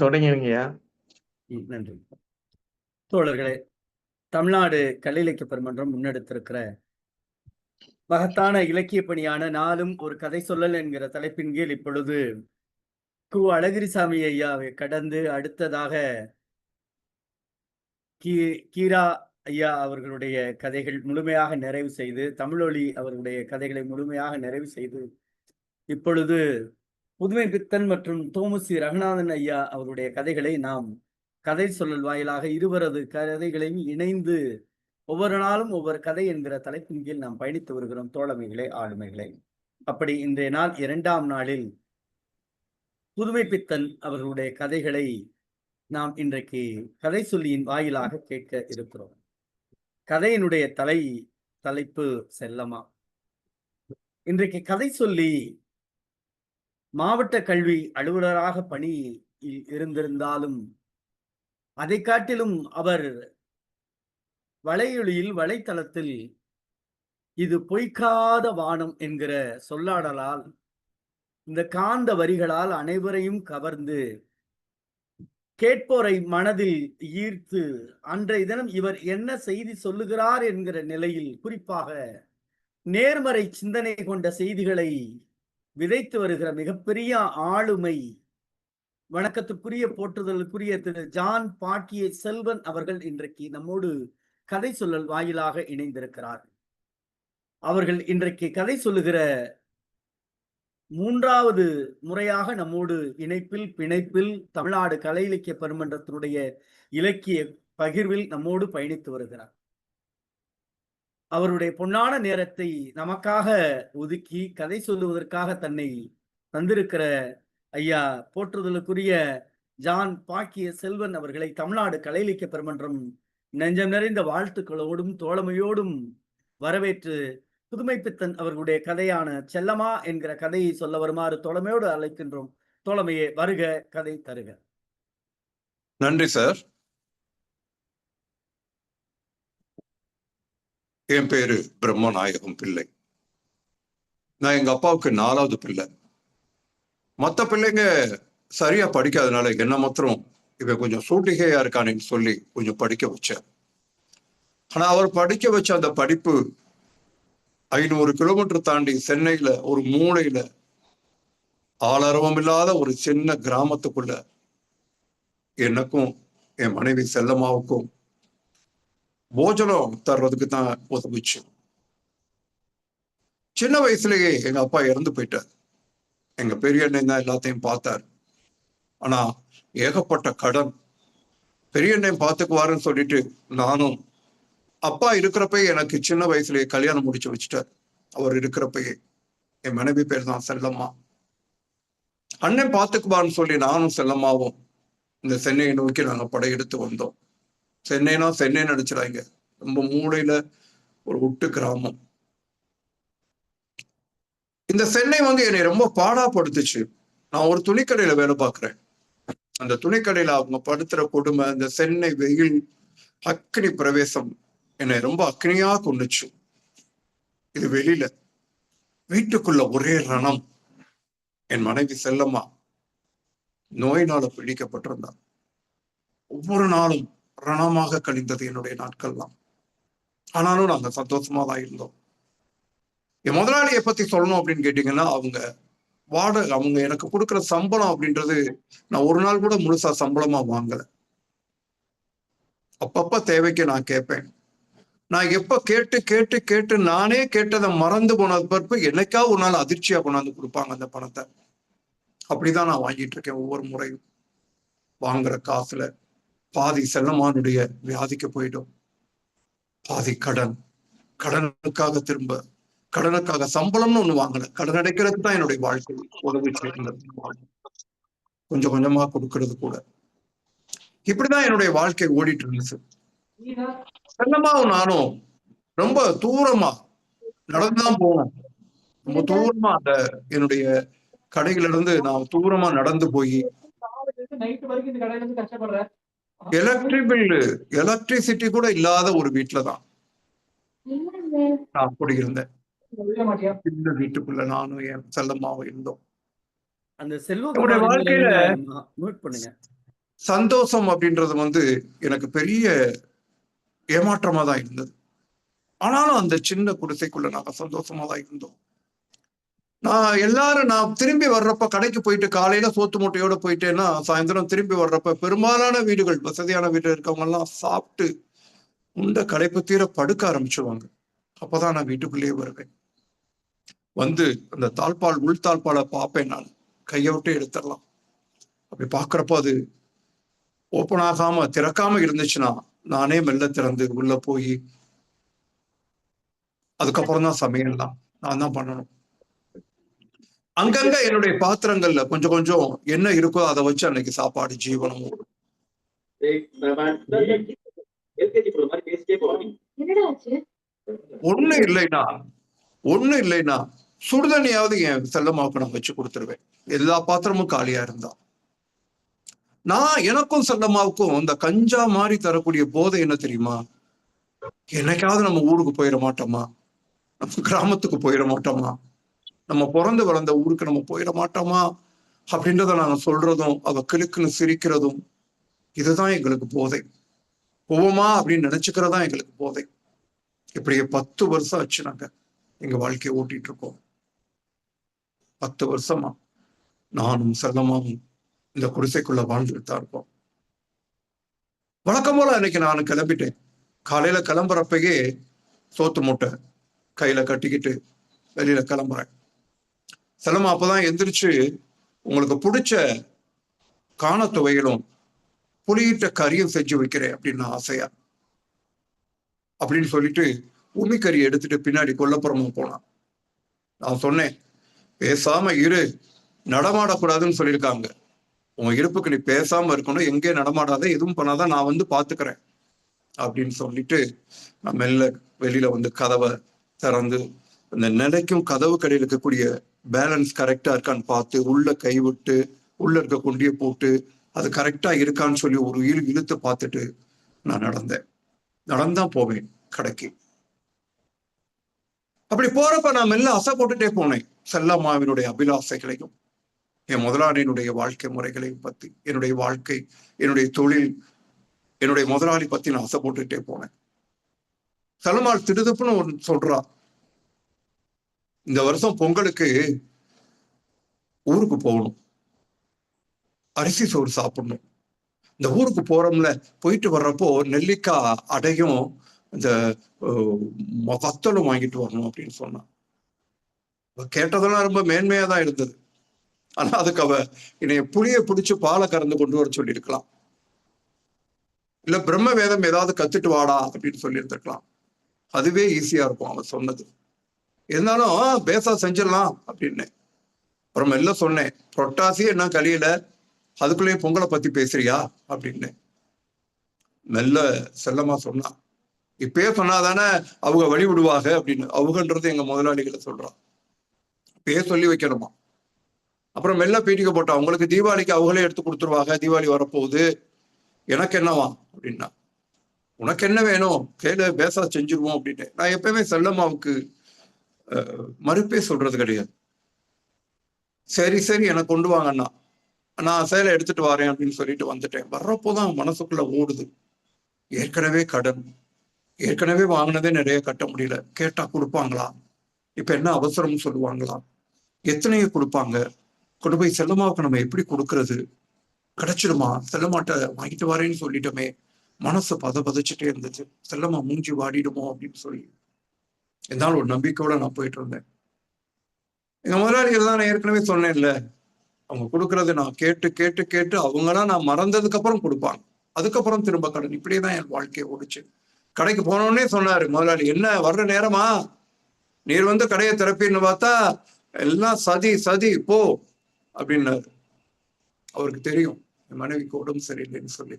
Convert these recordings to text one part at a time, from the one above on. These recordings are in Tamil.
தொடங்கிருங்கய்யா. நன்றி. தோழர்களே, தமிழ்நாடு கலை இலக்கிய பெருமன்றம் முன்னெடுத்திருக்கிற மகத்தான இலக்கிய பணியான நாளும் ஒரு கதை சொல்லல் என்கிற தலைப்பின் கீழ் இப்பொழுது அழகிரிசாமி ஐயாவை கடந்து அடுத்ததாக கீரா ஐயா அவர்களுடைய கதைகள் முழுமையாக நிறைவு செய்து, தமிழொலி அவர்களுடைய கதைகளை முழுமையாக நிறைவு செய்து, இப்பொழுது புதுமை பித்தன் மற்றும் தோமுசி ரகுநாதன் ஐயா அவருடைய கதைகளை நாம் கதை சொல்லல் வாயிலாக இருவரது கதைகளையும் இணைந்து ஒவ்வொரு நாளும் ஒவ்வொரு கதை என்கிற தலைப்பின் கீழ் நாம் பயணித்து வருகிறோம். தோழமைகளே, ஆளுமைகளே, அப்படி இன்றைய நாள் 2ஆம் நாளில் புதுமை பித்தன் அவர்களுடைய கதைகளை நாம் இன்றைக்கு கதை சொல்லியின் வாயிலாக கேட்க இருக்கிறோம். கதையினுடைய தலைப்பு செல்லமா. இன்றைக்கு கதை சொல்லி மாவட்ட கல்வி அலுவலராக பணியில் இருந்திருந்தாலும் அதை காட்டிலும் அவர் வலையொலியில் வலைத்தளத்தில் இது பொய்க்காத வானம் என்கிற சொல்லாடலால், இந்த காந்த வரிகளால் அனைவரையும் கவர்ந்து கேட்போரை மனதில் ஈர்த்து அன்றைய தினம் இவர் என்ன செய்தி சொல்லுகிறார் என்கிற நிலையில் குறிப்பாக நேர்மறை சிந்தனை கொண்ட செய்திகளை விதைத்து வருகிற மிகப்பெரிய ஆளுமை, வணக்கத்துக்குரிய போற்றுதலுக்குரிய திரு ஜான் பாக்கிய செல்வன் அவர்கள் இன்றைக்கு நம்மோடு கதை சொல்லல் வாயிலாக இணைந்திருக்கிறார். அவர்கள் இன்றைக்கு கதை சொல்லுகிற 3வது முறையாக நம்மோடு பிணைப்பில் தமிழ்நாடு கலை இலக்கிய பெருமன்றத்தினுடைய இலக்கிய பகிர்வில் நம்மோடு பயணித்து வருகிறார். அவருடைய பொன்னான நேரத்தை நமக்காக ஒதுக்கி கதை சொல்லுவதற்காக தன்னை தந்திருக்கிற ஐயா போற்றுதலுக்குரிய ஜான் பாக்கிய செல்வன் அவர்களை தமிழ்நாடு கலை இலக்கிய பெருமன்றம் நெஞ்சம் நிறைந்த வாழ்த்துக்களோடும் தோழமையோடும் வரவேற்று புதுமை பித்தன் அவர்களுடைய கதையான செல்லமா என்கிற கதையை சொல்ல வருமாறு தோழமையோடு அழைக்கின்றோம். தோழமையே, வருக, கதை தருக. நன்றி சார். என் பேரு பிரம்மநாயகம் பிள்ளை. நான் எங்க அப்பாவுக்கு 4வது பிள்ளை. மற்ற பிள்ளைங்க சரியா படிக்காதனால என்ன மாத்திரம் இவன் கொஞ்சம் சூட்டிகையா இருக்கானேன்னு சொல்லி கொஞ்சம் படிக்க வச்சார். ஆனா அவர் படிக்க வச்ச அந்த படிப்பு 500 கிலோமீட்டர் தாண்டி சென்னையில ஒரு மூலையில ஆளரவம் இல்லாத ஒரு சின்ன கிராமத்துக்குள்ள எனக்கும் என் மனைவி செல்லம்மாவுக்கும் போஜனம் தர்றதுக்கு தான் உதவிச்சு. சின்ன வயசுலயே எங்க அப்பா இறந்து போயிட்டார். எங்க பெரிய அண்ணன் தான் எல்லாத்தையும் பார்த்தார். ஆனா ஏகப்பட்ட கடன். பெரிய அண்ணன் பார்த்துக்குவாருன்னு சொல்லிட்டு நானும், அப்பா இருக்கிறப்பயே எனக்கு சின்ன வயசுலயே கல்யாணம் முடிச்சு வச்சுட்டார். அவர் இருக்கிறப்பயே என் மனைவி பேர் தான் செல்லம்மா. அண்ணன் பார்த்துக்குவான்னு சொல்லி நானும் செல்லம்மாவும் இந்த சென்னையை நோக்கி நாங்க படையெடுத்து வந்தோம். சென்னைனா சென்னை நினைச்சிடாங்க, ரொம்ப மூளையில ஒரு விட்டு கிராமம். இந்த சென்னை என்னை ரொம்ப பாடாப்படுத்துச்சு. நான் ஒரு துணிக்கடையில வேலை பார்க்கிறேன். அந்த துணிக்கடையில அவங்க படுத்துற கொடுமை, அந்த சென்னை வெயில், அக்னி பிரவேசம் என்னை ரொம்ப அக்னியா கொண்டுச்சு. இது வெளியில. வீட்டுக்குள்ள ஒரே ரணம். என் மனைவி செல்லம்மா நோயினால பிடிக்கப்பட்டிருந்தார். ஒவ்வொரு நாளும் ரணமாக கழிந்தது என்னுடைய நாட்கள்லாம். ஆனாலும் நாங்க சந்தோஷமா தான் இருந்தோம். என் முதலாளியை பத்தி சொல்லணும் அப்படின்னு கேட்டீங்கன்னா, அவங்க எனக்கு கொடுக்குற சம்பளம் அப்படின்றது நான் ஒரு நாள் கூட முழுசா சம்பளமா வாங்கல. அப்பப்ப தேவைக்கு நான் கேட்பேன். நான் எப்ப கேட்டு கேட்டு கேட்டு நானே கேட்டதை மறந்து போனது பிறப்பு என்னைக்கா ஒரு நாள் அதிர்ச்சியா கொண்டாந்து கொடுப்பாங்க அந்த பணத்தை. அப்படிதான் நான் வாங்கிட்டு இருக்கேன். ஒவ்வொரு முறையும் வாங்குற காசுல பாதி செல்லம்மானுடைய வியாதிக்கு போயிடும், பாதி கடனுக்காக சம்பளம்னு ஒண்ணு வாங்கல. கடன் அடைக்கிறது தான் என்னுடைய வாழ்க்கை உதவி செய்யறது, கொஞ்சம் கொஞ்சமா கொடுக்கறது கூட. இப்படிதான் என்னுடைய வாழ்க்கை ஓடிட்டு இருந்துச்சு. செல்லம்மாவும் நானும் ரொம்ப தூரமா நடந்துதான் போனோம். ரொம்ப தூரமா அந்த என்னுடைய கடையில இருந்து நான் தூரமா நடந்து போய் எலக்ட்ரிசிட்டி கூட இல்லாத ஒரு வீட்டுலதான் நான் குடியிருந்தேன். இந்த வீட்டுக்குள்ள நானும் என் செல்லம்மாவும் இருந்தோம். அந்த செல்வகுமார் வாழ்க்கையில நோட் பண்ணுங்க. சந்தோஷம் அப்படின்றது எனக்கு பெரிய ஏமாற்றமா தான் இருந்தது. ஆனாலும் அந்த சின்ன குடிசைக்குள்ள நாங்க சந்தோஷமா தான் இருந்தோம். நான் திரும்பி வர்றப்ப கடைக்கு போயிட்டு காலையில சோத்து மூட்டையோட போயிட்டேன்னா சாயந்தரம் திரும்பி வர்றப்ப பெரும்பாலான வீடுகள், வசதியான வீடு இருக்கவங்க எல்லாம் சாப்பிட்டு உண்ட களைப்பு தீர படுக்க ஆரம்பிச்சுவாங்க. அப்பதான் நான் வீட்டுக்குள்ளேயே வருவேன். அந்த தாழ்பால் உள் தாழ்பாலை பார்ப்பேன். நான் கையை விட்டு எடுத்துடலாம். அப்படி பாக்குறப்போ அது ஓப்பன் ஆகாம திறக்காம இருந்துச்சுன்னா நானே மெல்ல திறந்து உள்ள போய் அதுக்கப்புறம் தான் சமையல்லாம் நான் தான் பண்ணணும். அங்கங்க என்னுடைய பாத்திரங்கள்ல கொஞ்சம் கொஞ்சம் என்ன இருக்கோ அதை வச்சு அன்னைக்கு சாப்பாடு ஜீவனம் ஓடும். ஒண்ணு இல்லைன்னா சுடுதண்ணியாவது என் செல்லம்மாவுக்கு நான் வச்சு கொடுத்துருவேன். எல்லா பாத்திரமும் காலியா இருந்தா. எனக்கும் செல்லம்மாவுக்கும் இந்த கஞ்சா மாதிரி தரக்கூடிய போதை என்ன தெரியுமா? என்னைக்காவது நம்ம ஊருக்கு போயிட மாட்டோமா? நம்ம கிராமத்துக்கு போயிட மாட்டோமா? நம்ம பிறந்து வளர்ந்த ஊருக்கு நம்ம போயிட மாட்டோமா அப்படின்றத நாங்க சொல்றதும் அவ கிளுக்குன்னு சிரிக்கிறதும் இதுதான் எங்களுக்கு போதை. போவோமா அப்படின்னு நினைச்சுக்கிறதா எங்களுக்கு போதை. இப்படியே 10 வருஷம் ஆச்சு நாங்க எங்க வாழ்க்கையை ஓட்டிட்டு இருக்கோம். 10 வருஷமா நானும் செல்லம்மாவும் இந்த குடிசைக்குள்ள வாழ்ந்துட்டு தான் இருக்கோம். வழக்கம் போல அன்னைக்கு நான் கிளம்பிட்டேன். காலையில கிளம்புறப்பயே சோத்து மூட்டை கையில கட்டிக்கிட்டு வெளியில கிளம்புறேன். செல்லம்மா அப்பதான் எந்திரிச்சு உங்களுக்கு பிடிச்ச காணத்துவைகளும் புளியிட்ட கறியும் செஞ்சு வைக்கிறேன் அப்படின்னு ஆசையா அப்படின்னு சொல்லிட்டு உமிக்கறி எடுத்துட்டு பின்னாடி கொல்லப்புறமா போனான். நான் சொன்னேன், பேசாம இரு, நடமாடக்கூடாதுன்னு சொல்லியிருக்காங்க. உன் இருப்புக்கு நீ பேசாம இருக்கணும், எங்கே நடமாடாத, எதுவும் பண்ணாதான் நான் பாத்துக்கிறேன் அப்படின்னு சொல்லிட்டு நான் மெல்ல வெளியில கதவை திறந்து அந்த நிலைக்கும் கதவு கடையில் இருக்கக்கூடிய பேலன்ஸ் கரெக்டா இருக்கான்னு பார்த்து உள்ள கை விட்டு உள்ள இருக்க கொண்டிய போட்டு அது கரெக்டா இருக்கான்னு சொல்லி ஒரு இழுத்து பார்த்துட்டு நான் நடந்தான் போவேன் கடைக்கு. அப்படி போறப்ப நான் மெல்ல அசை போட்டுட்டே போனேன். செல்லம்மாவினுடைய அபிலாசைகளையும் என் முதலாளியினுடைய வாழ்க்கை முறைகளையும் பத்தி, என்னுடைய வாழ்க்கை, என்னுடைய தொழில், என்னுடைய முதலாளி பத்தி நான் அசை போட்டுட்டே போனேன். செல்லம்மாள் திடுதுப்புன்னு ஒன்று சொல்றா, இந்த வருஷம் பொங்கலுக்கு ஊருக்கு போகணும், அரிசி சோறு சாப்பிடணும். இந்த ஊருக்கு போறோம்ல, போயிட்டு வர்றப்போ நெல்லிக்காய் அடையும் இந்த வத்தலும் வாங்கிட்டு வரணும் அப்படின்னு சொன்னான். கேட்டதெல்லாம் ரொம்ப மேன்மையா தான் இருந்தது. ஆனா அதுக்கு அவ என்னைய புளிய பிடிச்சு பாலை கறந்து கொண்டு வர சொல்லி இருக்கலாம். இல்ல பிரம்ம வேதம் ஏதாவது கத்துட்டு வாடா அப்படின்னு சொல்லி இருந்திருக்கலாம். அதுவே ஈஸியா இருக்கும் அவன் சொன்னது. இருந்தாலும் பேசா செஞ்சிடலாம் அப்படின்னு அப்புறம் மெல்ல சொன்னேன், புரட்டாசி என்ன கலியில அதுக்குள்ளேயே பொங்கலை பத்தி பேசுறியா அப்படின்னு மெல்ல செல்லமா சொன்னான். இப்பயே சொன்னாதானே அவங்க வழி விடுவாங்க அப்படின்னு. அவங்கன்றது எங்க முதலாளிகளை சொல்றான். இப்பயே சொல்லி வைக்கணுமா. அப்புறம் மெல்ல பீட்டிக்க போட்டான், அவங்களுக்கு தீபாவளிக்கு அவங்களே எடுத்து கொடுத்துருவாங்க, தீபாவளி வரப்போகுது, எனக்கு என்னவா அப்படின்னா. உனக்கு என்ன வேணும் கேளு, பேசா செஞ்சிருவோம் அப்படின்னு. நான் எப்பயுமே செல்லம்மாவுக்கு மறுப்பே சொல்றது கிடையாது. சரி சரி எனக்கு கொண்டு வாங்கண்ணா, நான் சேலை எடுத்துட்டு வரேன் அப்படின்னு சொல்லிட்டு வந்துட்டேன். வர்றப்போதான் மனசுக்குள்ள ஓடுது, ஏற்கனவே கடன், ஏற்கனவே வாங்கினதே நிறைய கட்ட முடியல, கேட்டா கொடுப்பாங்களா, இப்ப என்ன அவசரம்னு சொல்லுவாங்களா, எத்தனையோ கொடுப்பாங்க, கொண்டு போய் செல்லம்மாவுக்கு நம்ம எப்படி கொடுக்கறது, கிடைச்சிடுமா, செல்லம்மாட்ட வாங்கிட்டு வரேன்னு சொல்லிட்டோமே, மனசு பதச்சிட்டே இருந்துச்சு, செல்லம்மா மூஞ்சி வாடிடுமோ அப்படின்னு சொல்லி. இருந்தாலும் ஒரு நம்பிக்கையோட நான் போயிட்டு இருந்தேன். எங்க முதலாளிகள் தான் நான் ஏற்கனவே சொன்னேன்ல, அவங்க கொடுக்கறது நான் கேட்டு கேட்டு கேட்டு அவங்களாம் நான் மறந்ததுக்கு அப்புறம் கொடுப்பாங்க, அதுக்கப்புறம் திரும்ப கடன். இப்படியேதான் என் வாழ்க்கையை ஓடிச்சு. கடைக்கு போனோடனே சொன்னாரு முதலாளி, என்ன வர்ற நேரமா, நீர் கடையை திறப்பின்னு பார்த்தா எல்லாம் சதி சதி போ அப்படின்னாரு. அவருக்கு தெரியும் என் மனைவிக்கு உடம்பு சரியில்லைன்னு சொல்லி.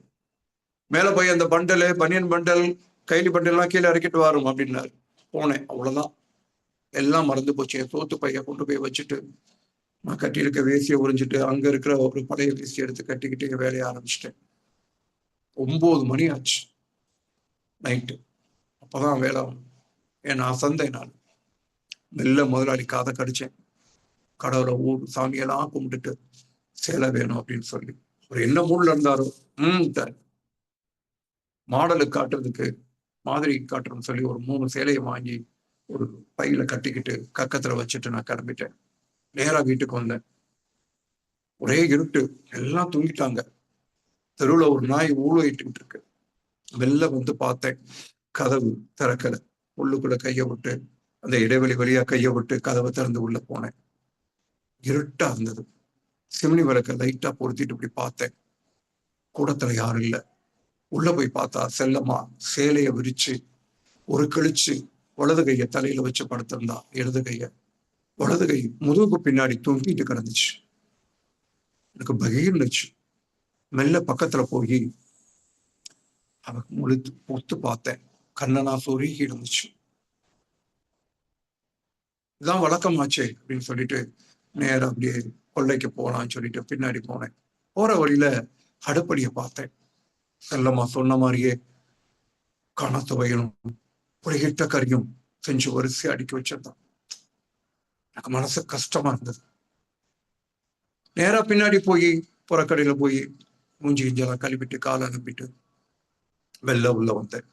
மேல போய் அந்த பண்டல், பனியன் பண்டல், கைலி பண்டல் எல்லாம் கீழே இறக்கிட்டு வரும் அப்படின்னாரு. போனேன், அவ்வளவுதான், எல்லாம் மறந்து போச்சு. என் சோத்து பைய கொண்டு போய் வச்சுட்டு நான் கட்டியிருக்க வேசியை உறிஞ்சிட்டு அங்க இருக்கிற ஒரு பழைய வேசி எடுத்து கட்டிக்கிட்டு என் வேலையை ஆரம்பிச்சிட்டேன். 9 மணி ஆச்சு நைட்டு. அப்பதான் வேலை. நான் சந்தை நான் மெல்ல முதலாளி காதை கடிச்சேன். கடவுளை சாமியெல்லாம் கும்பிட்டுட்டு சேலை வேணும் அப்படின்னு சொல்லி ஒரு என்ன மூட்ல இருந்தாரோ மாடலுக்கு காட்டுறதுக்கு, மாதிரி காட்டுறதுன்னு சொல்லி ஒரு 3 சேலையை வாங்கி ஒரு பையில கட்டிக்கிட்டு கக்கத்துல வச்சுட்டு நான் கிளம்பிட்டேன். நேரா வீட்டுக்கு வந்தேன். ஒரே இருட்டு, எல்லாம் தூங்கிட்டாங்க. தெருவுல ஒரு நாய் ஊழையிட்டுக்கிட்டு இருக்கு. வெளில வந்து பார்த்தேன், கதவு திறக்கல. உள்ளுக்குள்ள கைய விட்டு, அந்த இடைவெளி வழியா கைய விட்டு கதவை திறந்து உள்ள போனேன். இருட்டா இருந்தது. சிம்னி விளக்க லைட்டா பொருத்திட்டு இப்படி பார்த்தேன். கூடத்துல யாரும் இல்ல. உள்ள போய் பார்த்தா செல்லம்மா சேலைய விரிச்சு ஒரு கழிச்சு வலது கைய தலையில வச்சு படுத்திருந்தா. இடது கைய வலது கை முதுகுக்கு பின்னாடி தூங்கிட்டு கிடந்துச்சு. எனக்கு பகீர்னுச்சு. மெல்ல பக்கத்துல போய் அவக்கு முழுத்து பொத்து பார்த்தேன். கண்ணனா சொருகி இருந்துச்சு. இதான் வழக்கமாச்சே அப்படின்னு சொல்லிட்டு நேரம் அப்படியே கொள்ளைக்கு போலான்னு சொல்லிட்டு பின்னாடி போனேன். போற வழியில அடுப்படியை பார்த்தேன். செல்லம்மா சொன்ன மாதிரியே கணத்துவையனும் புளிகிட்ட கறியும் செஞ்சு வரிசை அடுக்கி வச்சிருந்தான். எனக்கு மனசு கஷ்டமா இருந்தது. நேரா பின்னாடி போய் புறக்கடையில போய் மூஞ்சி கிஞ்செல்லாம் கழுவிட்டு காலை அனுப்பிட்டு மெல்ல உள்ள வந்தேன்.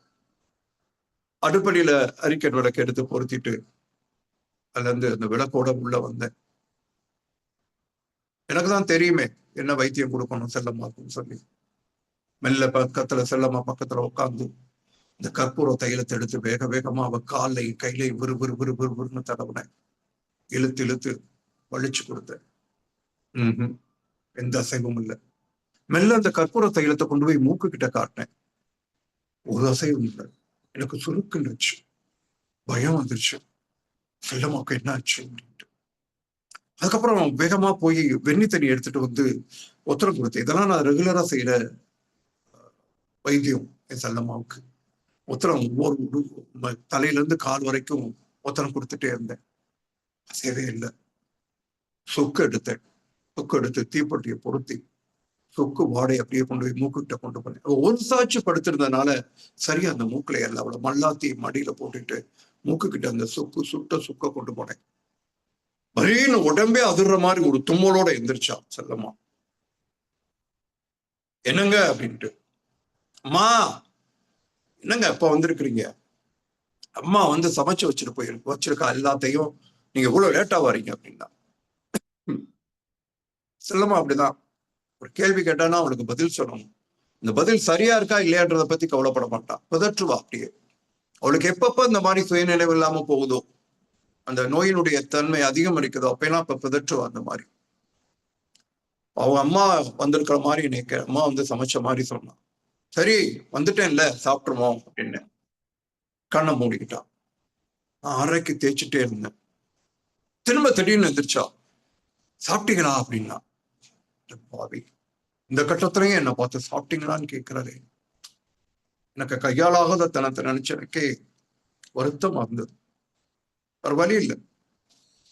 அடுப்படியில அரிக்கட் விளக்கு எடுத்து பொருத்திட்டு அதுல இருந்து அந்த விளக்கோட உள்ள வந்தேன். எனக்கு தான் தெரியுமே என்ன வைத்தியம் கொடுக்கணும் செல்லம்மாக்குன்னு சொல்லி. மெல்ல பக்கத்துல செல்லம்மா பக்கத்துல உட்காந்து இந்த கற்பூர தைலத்தை எடுத்து வேக வேகமா அவ காலையும் கையிலையும் விறு விறு விறு விறு விறுன்னு தடவுனேன். இழுத்து இழுத்து வலிச்சு கொடுத்தேன். எந்த அசைவும் இல்லை. மெல்ல அந்த கற்பூர தைலத்தை கொண்டு போய் மூக்கு கிட்ட காட்டினேன். ஒரு அசைவும் இல்லை. எனக்கு சுருக்குன்னுச்சு. பயம் வந்துருச்சு. செல்லம்மாக்கு என்ன ஆச்சு அப்படின்ட்டு. அதுக்கப்புறம் வேகமா போய் வெண்ணி தண்ணி எடுத்துட்டு வந்து ஒத்தரம் கொடுத்தேன். இதெல்லாம் நான் ரெகுலரா செய்யற வைத்தியம் என் செல்லம்மாவுக்கு. ஒத்தரம் ஒவ்வொரு தலையில இருந்து கால் வரைக்கும் ஒத்தரம் கொடுத்துட்டே இருந்தேன். அசையவே இல்லை. சொக்கு எடுத்தேன். சொக்கு எடுத்து தீப்பொட்டியை பொருத்தி சொக்கு வாடை அப்படியே கொண்டு போய் மூக்குகிட்ட கொண்டு போனேன். ஒரு சாட்சி படுத்திருந்ததுனால சரியா அந்த மூக்குல எல்லாம் அவ்வளவு மல்லாத்தி மடியில போட்டுட்டு மூக்கு கிட்ட அந்த சுட்ட சுக்க கொண்டு போனேன். பரீன்னு உடம்பே அதிர்ற மாதிரி ஒரு தும்மலோட எந்திரிச்சா செல்லம்மா. என்னங்க அப்படின்ட்டு. அம்மா என்னங்க அப்ப வந்திருக்கிறீங்க? அம்மா வந்து சமைச்சு வச்சுட்டு வச்சிருக்கா எல்லாத்தையும், நீங்க இவ்வளவு லேட்டா வரீங்க அப்படின்னா. செல்லம்மா அப்படிதான். ஒரு கேள்வி கேட்டானா அவனுக்கு பதில் சொல்லணும். இந்த பதில் சரியா இருக்கா இல்லையான்றதை பத்தி கவலைப்பட மாட்டான். பிதற்றுவா அப்படியே. அவளுக்கு எப்பப்ப இந்த மாதிரி சுயநினைவு இல்லாம போகுதோ, அந்த நோயினுடைய தன்மை அதிகம் இருக்குதோ அப்பெல்லாம் இப்ப பிதற்றுவா. அந்த மாதிரி அவங்க அம்மா வந்திருக்கிற மாதிரி எனக்கு அம்மா வந்து சமைச்ச மாதிரி சொன்னான். சரி வந்துட்டேன்ல சாப்பிட்டுருமோ அப்படின்னு கண்ணை மூடிக்கிட்டான். நான் அரைக்கு தேய்ச்சிட்டே இருந்தேன். திரும்ப திடீர்னு எந்திரிச்சா. சாப்பிட்டீங்களா அப்படின்னா. பாவி, இந்த கட்டத்திலையும் என்னை பார்த்து சாப்பிட்டீங்களான்னு கேட்கிறாரு. எனக்கு கையாளாகாத தனத்தை நினைச்சு எனக்கே வருத்தமா இருந்தது. ஒரு வழி இல்லை.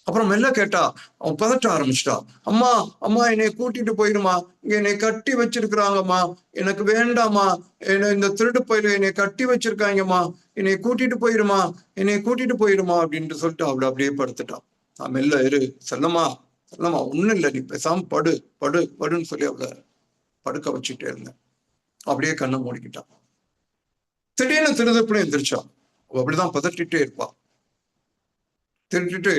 அப்புறம் மெல்ல கேட்டா. அவன் பதட்ட ஆரம்பிச்சிட்டா. அம்மா அம்மா என்னை கூட்டிட்டு போயிருமா, இங்க என்னை கட்டி வச்சிருக்கிறாங்கம்மா, எனக்கு வேண்டாமா, என்ன இந்த திருடு பயில என்னை கட்டி வச்சிருக்காங்கம்மா, என்னை கூட்டிட்டு போயிருமா, என்னை கூட்டிட்டு போயிருமா அப்படின்ட்டு சொல்லிட்டு அவளை அப்படியே படுத்துட்டான். நான் மெல்ல இரு செல்லம்மா செல்லம்மா ஒண்ணும் இல்லை, நீ பேசாம படு படு படுன்னு சொல்லி அவளை படுக்க வச்சுட்டே இருந்தேன். அப்படியே கண்ணை மூடிக்கிட்டான். திடீர்னு திருதப்புன்னு எந்திரிச்சான். அவ அப்படிதான் பதட்டிட்டே இருப்பா. திருட்டுட்டு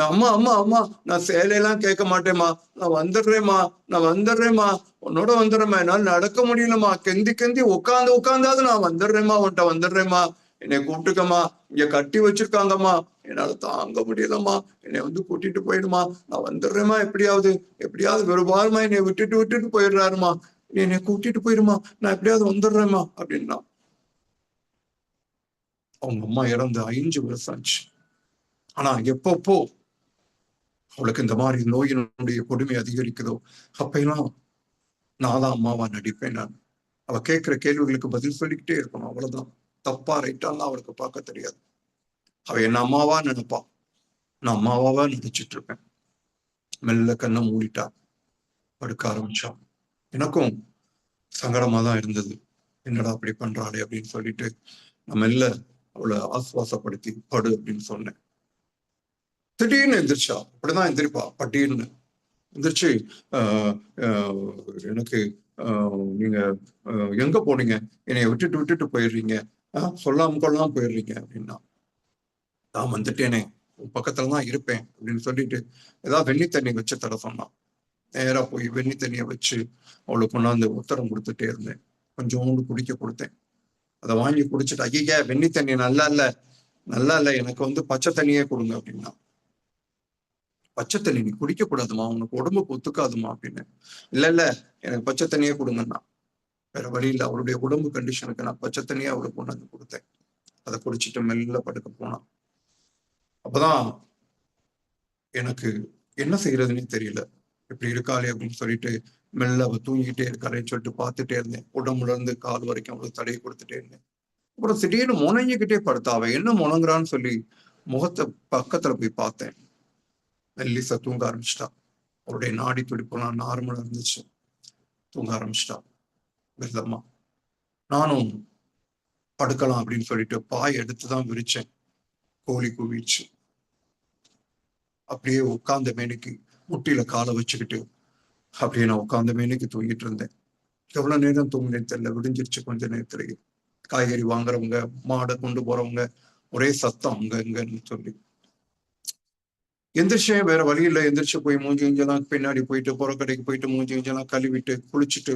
அம்மா அம்மா அம்மா நான் சேலையெல்லாம் கேட்க மாட்டேம்மா, நான் வந்துடுறேம்மா, நான் வந்துடுறேம்மா, உன்னோட வந்துடுறேம்மா, என்னால நடக்க முடியலம்மா, கெந்தி கெந்தி உட்காந்தாது நான் வந்துடுறேம்மா, உன்கிட்ட வந்துடுறேம்மா, என்னை கூப்பிட்டுக்கம்மா, இங்க கட்டி வச்சிருக்காங்கம்மா, என்னால தாங்க முடியலம்மா, என்னை வந்து கூட்டிட்டு போயிடுமா, நான் வந்துடுறேம்மா, எப்படியாவது ஒரு வாரமா என்னை விட்டுட்டு போயிடுறாருமா, என்னை கூட்டிட்டு போயிடுமா, நான் எப்படியாவது வந்துடுறேம்மா அப்படின்னா. அவங்க அம்மா இறந்து 5 வருஷம் ஆச்சு. ஆனா எப்பப்போ அவளுக்கு இந்த மாதிரி நோயினுடைய கொடுமை அதிகரிக்குதோ அப்பெல்லாம் நான் தான் அம்மாவா நடிப்பேன். நான் அவ கேட்கிற கேள்விகளுக்கு பதில் சொல்லிக்கிட்டே இருக்கணும். அவ்வளவுதான். தப்பா ரைட்டான்னு அவளுக்கு பார்க்க தெரியாது. அவ என்ன அம்மாவா நினைப்பா, நான் அம்மாவாவா நினைச்சிட்டு இருப்பேன். மெல்ல கண்ணை மூடிட்டா, படுக்க ஆரம்பிச்சான். எனக்கும் சங்கடமா தான் இருந்தது. என்னடா அப்படி பண்றாளே அப்படின்னு சொல்லிட்டு நான் மெல்ல அவளை ஆசுவாசப்படுத்தி படு அப்படின்னு சொன்னேன். திடீர்னு எந்திரிச்சா. அப்படிதான் எந்திரிப்பா. பட்டீர்னு எந்திரிச்சு எனக்கு நீங்க எங்க போனீங்க, என்னைய விட்டுட்டு விட்டுட்டு போயிடுறீங்க, சொல்லாம கொள்ளாம போயிடுறீங்க அப்படின்னா, நான் வந்துட்டேனே, உன் பக்கத்துலதான் இருப்பேன் அப்படின்னு சொல்லிட்டு ஏதாவது வெண்ணி தண்ணி வச்சு தர சொன்னான். நேரா போய் வெண்ணி தண்ணியை வச்சு அவளுக்கு கொண்டாந்து உத்தரம் கொடுத்துட்டே இருந்தேன். கொஞ்சோண்டு குடிக்க கொடுத்தேன். அதை வாங்கி குடிச்சிட்டு, ஐயா வெண்ணி தண்ணி நல்லா இல்ல, நல்லா இல்ல, எனக்கு வந்து பச்சை தண்ணியே கொடுங்க அப்படின்னா. பச்சை தண்ணி நீ குடிக்க கூடாதுமா, உனக்கு உடம்புக்கு ஒத்துக்காதுமா அப்படின்னு. இல்ல எனக்கு பச்சை தண்ணியே கொடுங்கன்னா. வேற வழி இல்லை, அவருடைய உடம்பு கண்டிஷனுக்கு நான் பச்சை தண்ணியே அவளுக்கு கொண்டு வந்து கொடுத்தேன். அதை குடிச்சிட்டு மெல்ல படுக்க போனான். அப்பதான் எனக்கு என்ன செய்யறதுன்னே தெரியல. இப்படி இருக்காளே அப்படின்னு சொல்லிட்டு மெல்ல அவ தூங்கிக்கிட்டே இருக்காளேன்னு சொல்லிட்டு பார்த்துட்டே இருந்தேன். உடம்புல இருந்து கால் வரைக்கும் அவளுக்கு தடையை கொடுத்துட்டே இருந்தேன். அப்புறம் திடீர்னு முணங்கிக்கிட்டே படுத்தா. அவ என்ன முணங்குறான்னு சொல்லி முகத்தை பக்கத்துல போய் பார்த்தேன். மெல்லிசா தூங்க ஆரம்பிச்சிட்டா. அவருடைய நாடி துடிப்புலாம் நார்மலா இருந்துச்சு. தூங்க ஆரம்பிச்சிட்டா மெல்லமா. நானும் படுக்கலாம் அப்படின்னு சொல்லிட்டு பாய் எடுத்துதான் விரிச்சேன். கோழி கூவிச்சு. அப்படியே உட்கார்ந்த மேனிக்கு முட்டியில காலை வச்சுக்கிட்டு அப்படியே நான் உட்கார்ந்த மேனிக்கு தூங்கிட்டு இருந்தேன். எவ்வளவு நேரம் தூங்கினேன்னு தெரியல. விடிஞ்சிருச்சு கொஞ்ச நேரத்திலேயே. காய்கறி வாங்குறவங்க, மாடை கொண்டு போறவங்க, ஒரே சத்தம் அங்க இங்கன்னு சொல்லி எந்திரிச்சேன். வேற வழி இல்லை. எந்திரிச்சு போய் மூஞ்சி இஞ்செல்லாம் பின்னாடி போயிட்டு புறக்கடைக்கு போயிட்டு மூஞ்சி இஞ்செல்லாம் கழுவிட்டு குளிச்சுட்டு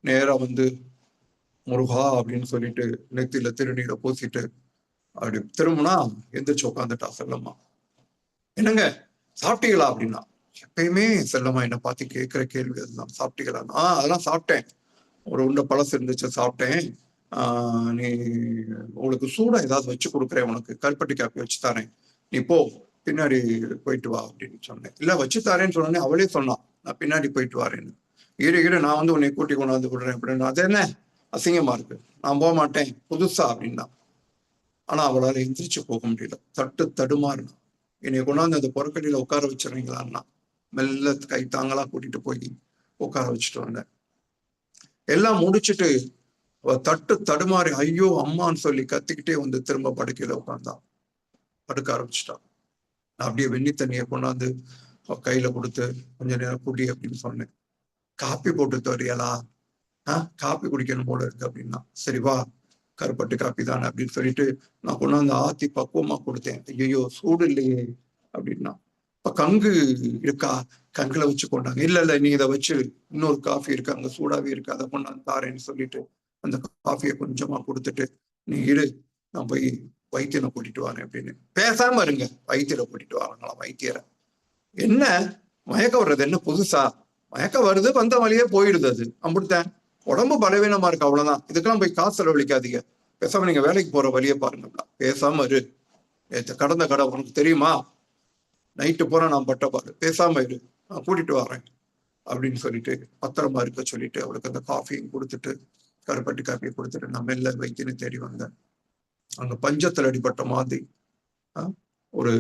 நேரா வந்து முருகா அப்படின்னு சொல்லிட்டு நெத்தியில திருநீரை பூசிட்டு அப்படி திரும்பினா எந்திரிச்சு உட்காந்துட்டா செல்லம்மா. என்னங்க சாப்பிட்டீங்களா அப்படின்னா. எப்பயுமே செல்லம்மா என்னை பார்த்து கேட்கிற கேள்வி அதுதான், சாப்பிட்டீங்களா? அதெல்லாம் சாப்பிட்டேன், ஒரு உண்டை பழசு இருந்துச்சு சாப்பிட்டேன். நீ உங்களுக்கு சூடா ஏதாவது வச்சு கொடுக்குறேன், உனக்கு கருப்பட்டி காப்பி வச்சு தரேன், நீ போ பின்னாடி போயிட்டு வா அப்படின்னு சொன்னேன். இல்ல வச்சு தரேன்னு சொன்னேன். அவளே சொன்னான் நான் பின்னாடி போயிட்டு வரேன்னு. ஈடு நான் வந்து உன்னை கூட்டி கொண்டாந்து விடுறேன் அப்படின்னு. அது என்ன அசிங்கமா இருக்கு, நான் போக மாட்டேன் புதுசா அப்படின்னா. ஆனா அவளால எந்திரிச்சு போக முடியல. தடுமாறுனா. என்னை கொண்டாந்து அந்த பொறக்கடியில உட்கார வச்சிடறீங்களான்னா. மெல்ல கை தாங்களா கூட்டிட்டு போய் உட்கார வச்சுட்டு வந்தேன். எல்லாம் முடிச்சுட்டு தடுமாறி ஐயோ அம்மான்னு சொல்லி கத்திக்கிட்டே வந்து திரும்ப படுக்கையில உட்கார்ந்தான். படுக்க ஆரம்பிச்சுட்டான். நான் அப்படியே வெண்ணி தண்ணியை கொண்டாந்து கையில கொடுத்து கொஞ்ச நேரம் குடி அப்படின்னு சொன்னேன். காப்பி போட்டு தரியலா? காப்பி குடிக்கணும் போல இருக்கு அப்படின்னா. சரி வா, கருப்பட்டு காப்பி தானே அப்படின்னு சொல்லிட்டு நான் கொண்டாந்து ஆத்தி பக்குவமா கொடுத்தேன். ஐயோ சூடு இல்லையே அப்படின்னா. இப்ப கங்கு இருக்கா? கங்குல வச்சு கொண்டாங்க. இல்ல நீ இதை வச்சு இன்னொரு காஃபி இருக்கு அங்க சூடாவே இருக்கு, அதை கொண்டாந்து தாரேன்னு சொல்லிட்டு அந்த காஃபியை கொஞ்சமா கொடுத்துட்டு நீ இரு, நான் போய் வைத்தியனை கூட்டிட்டு வரேன் அப்படின்னு. பேசாம இருங்க, வைத்தியரை கூட்டிட்டு வராங்களாம். வைத்தியரை என்ன மயக்கம் வர்றது என்ன புதுசா? மயக்கம் வருது, வந்த வழியே போயிடுது, அது அம்பிடுத்தேன். உடம்பு பலவீனமா இருக்கு அவ்வளவுதான். இதுக்கெல்லாம் போய் காசு செலவழிக்காதீங்க, பேசாம நீங்க வேலைக்கு போற வழியே பாருங்க. பேசாம இரு, கடந்த கடை உனக்கு தெரியுமா, நைட்டு போற நான் பட்ட பாரு, பேசாம இரு, நான் கூட்டிட்டு வரேன் அப்படின்னு சொல்லிட்டு பத்திரமா இருக்க சொல்லிட்டு அவளுக்கு அந்த காஃபியும் கொடுத்துட்டு கருப்பட்டி காஃபியை கொடுத்துட்டு நான் மெல்ல வைத்தியனை தேடி வந்தேன். அங்க பஞ்சத்துல அடிபட்ட மாதிரி ஒரு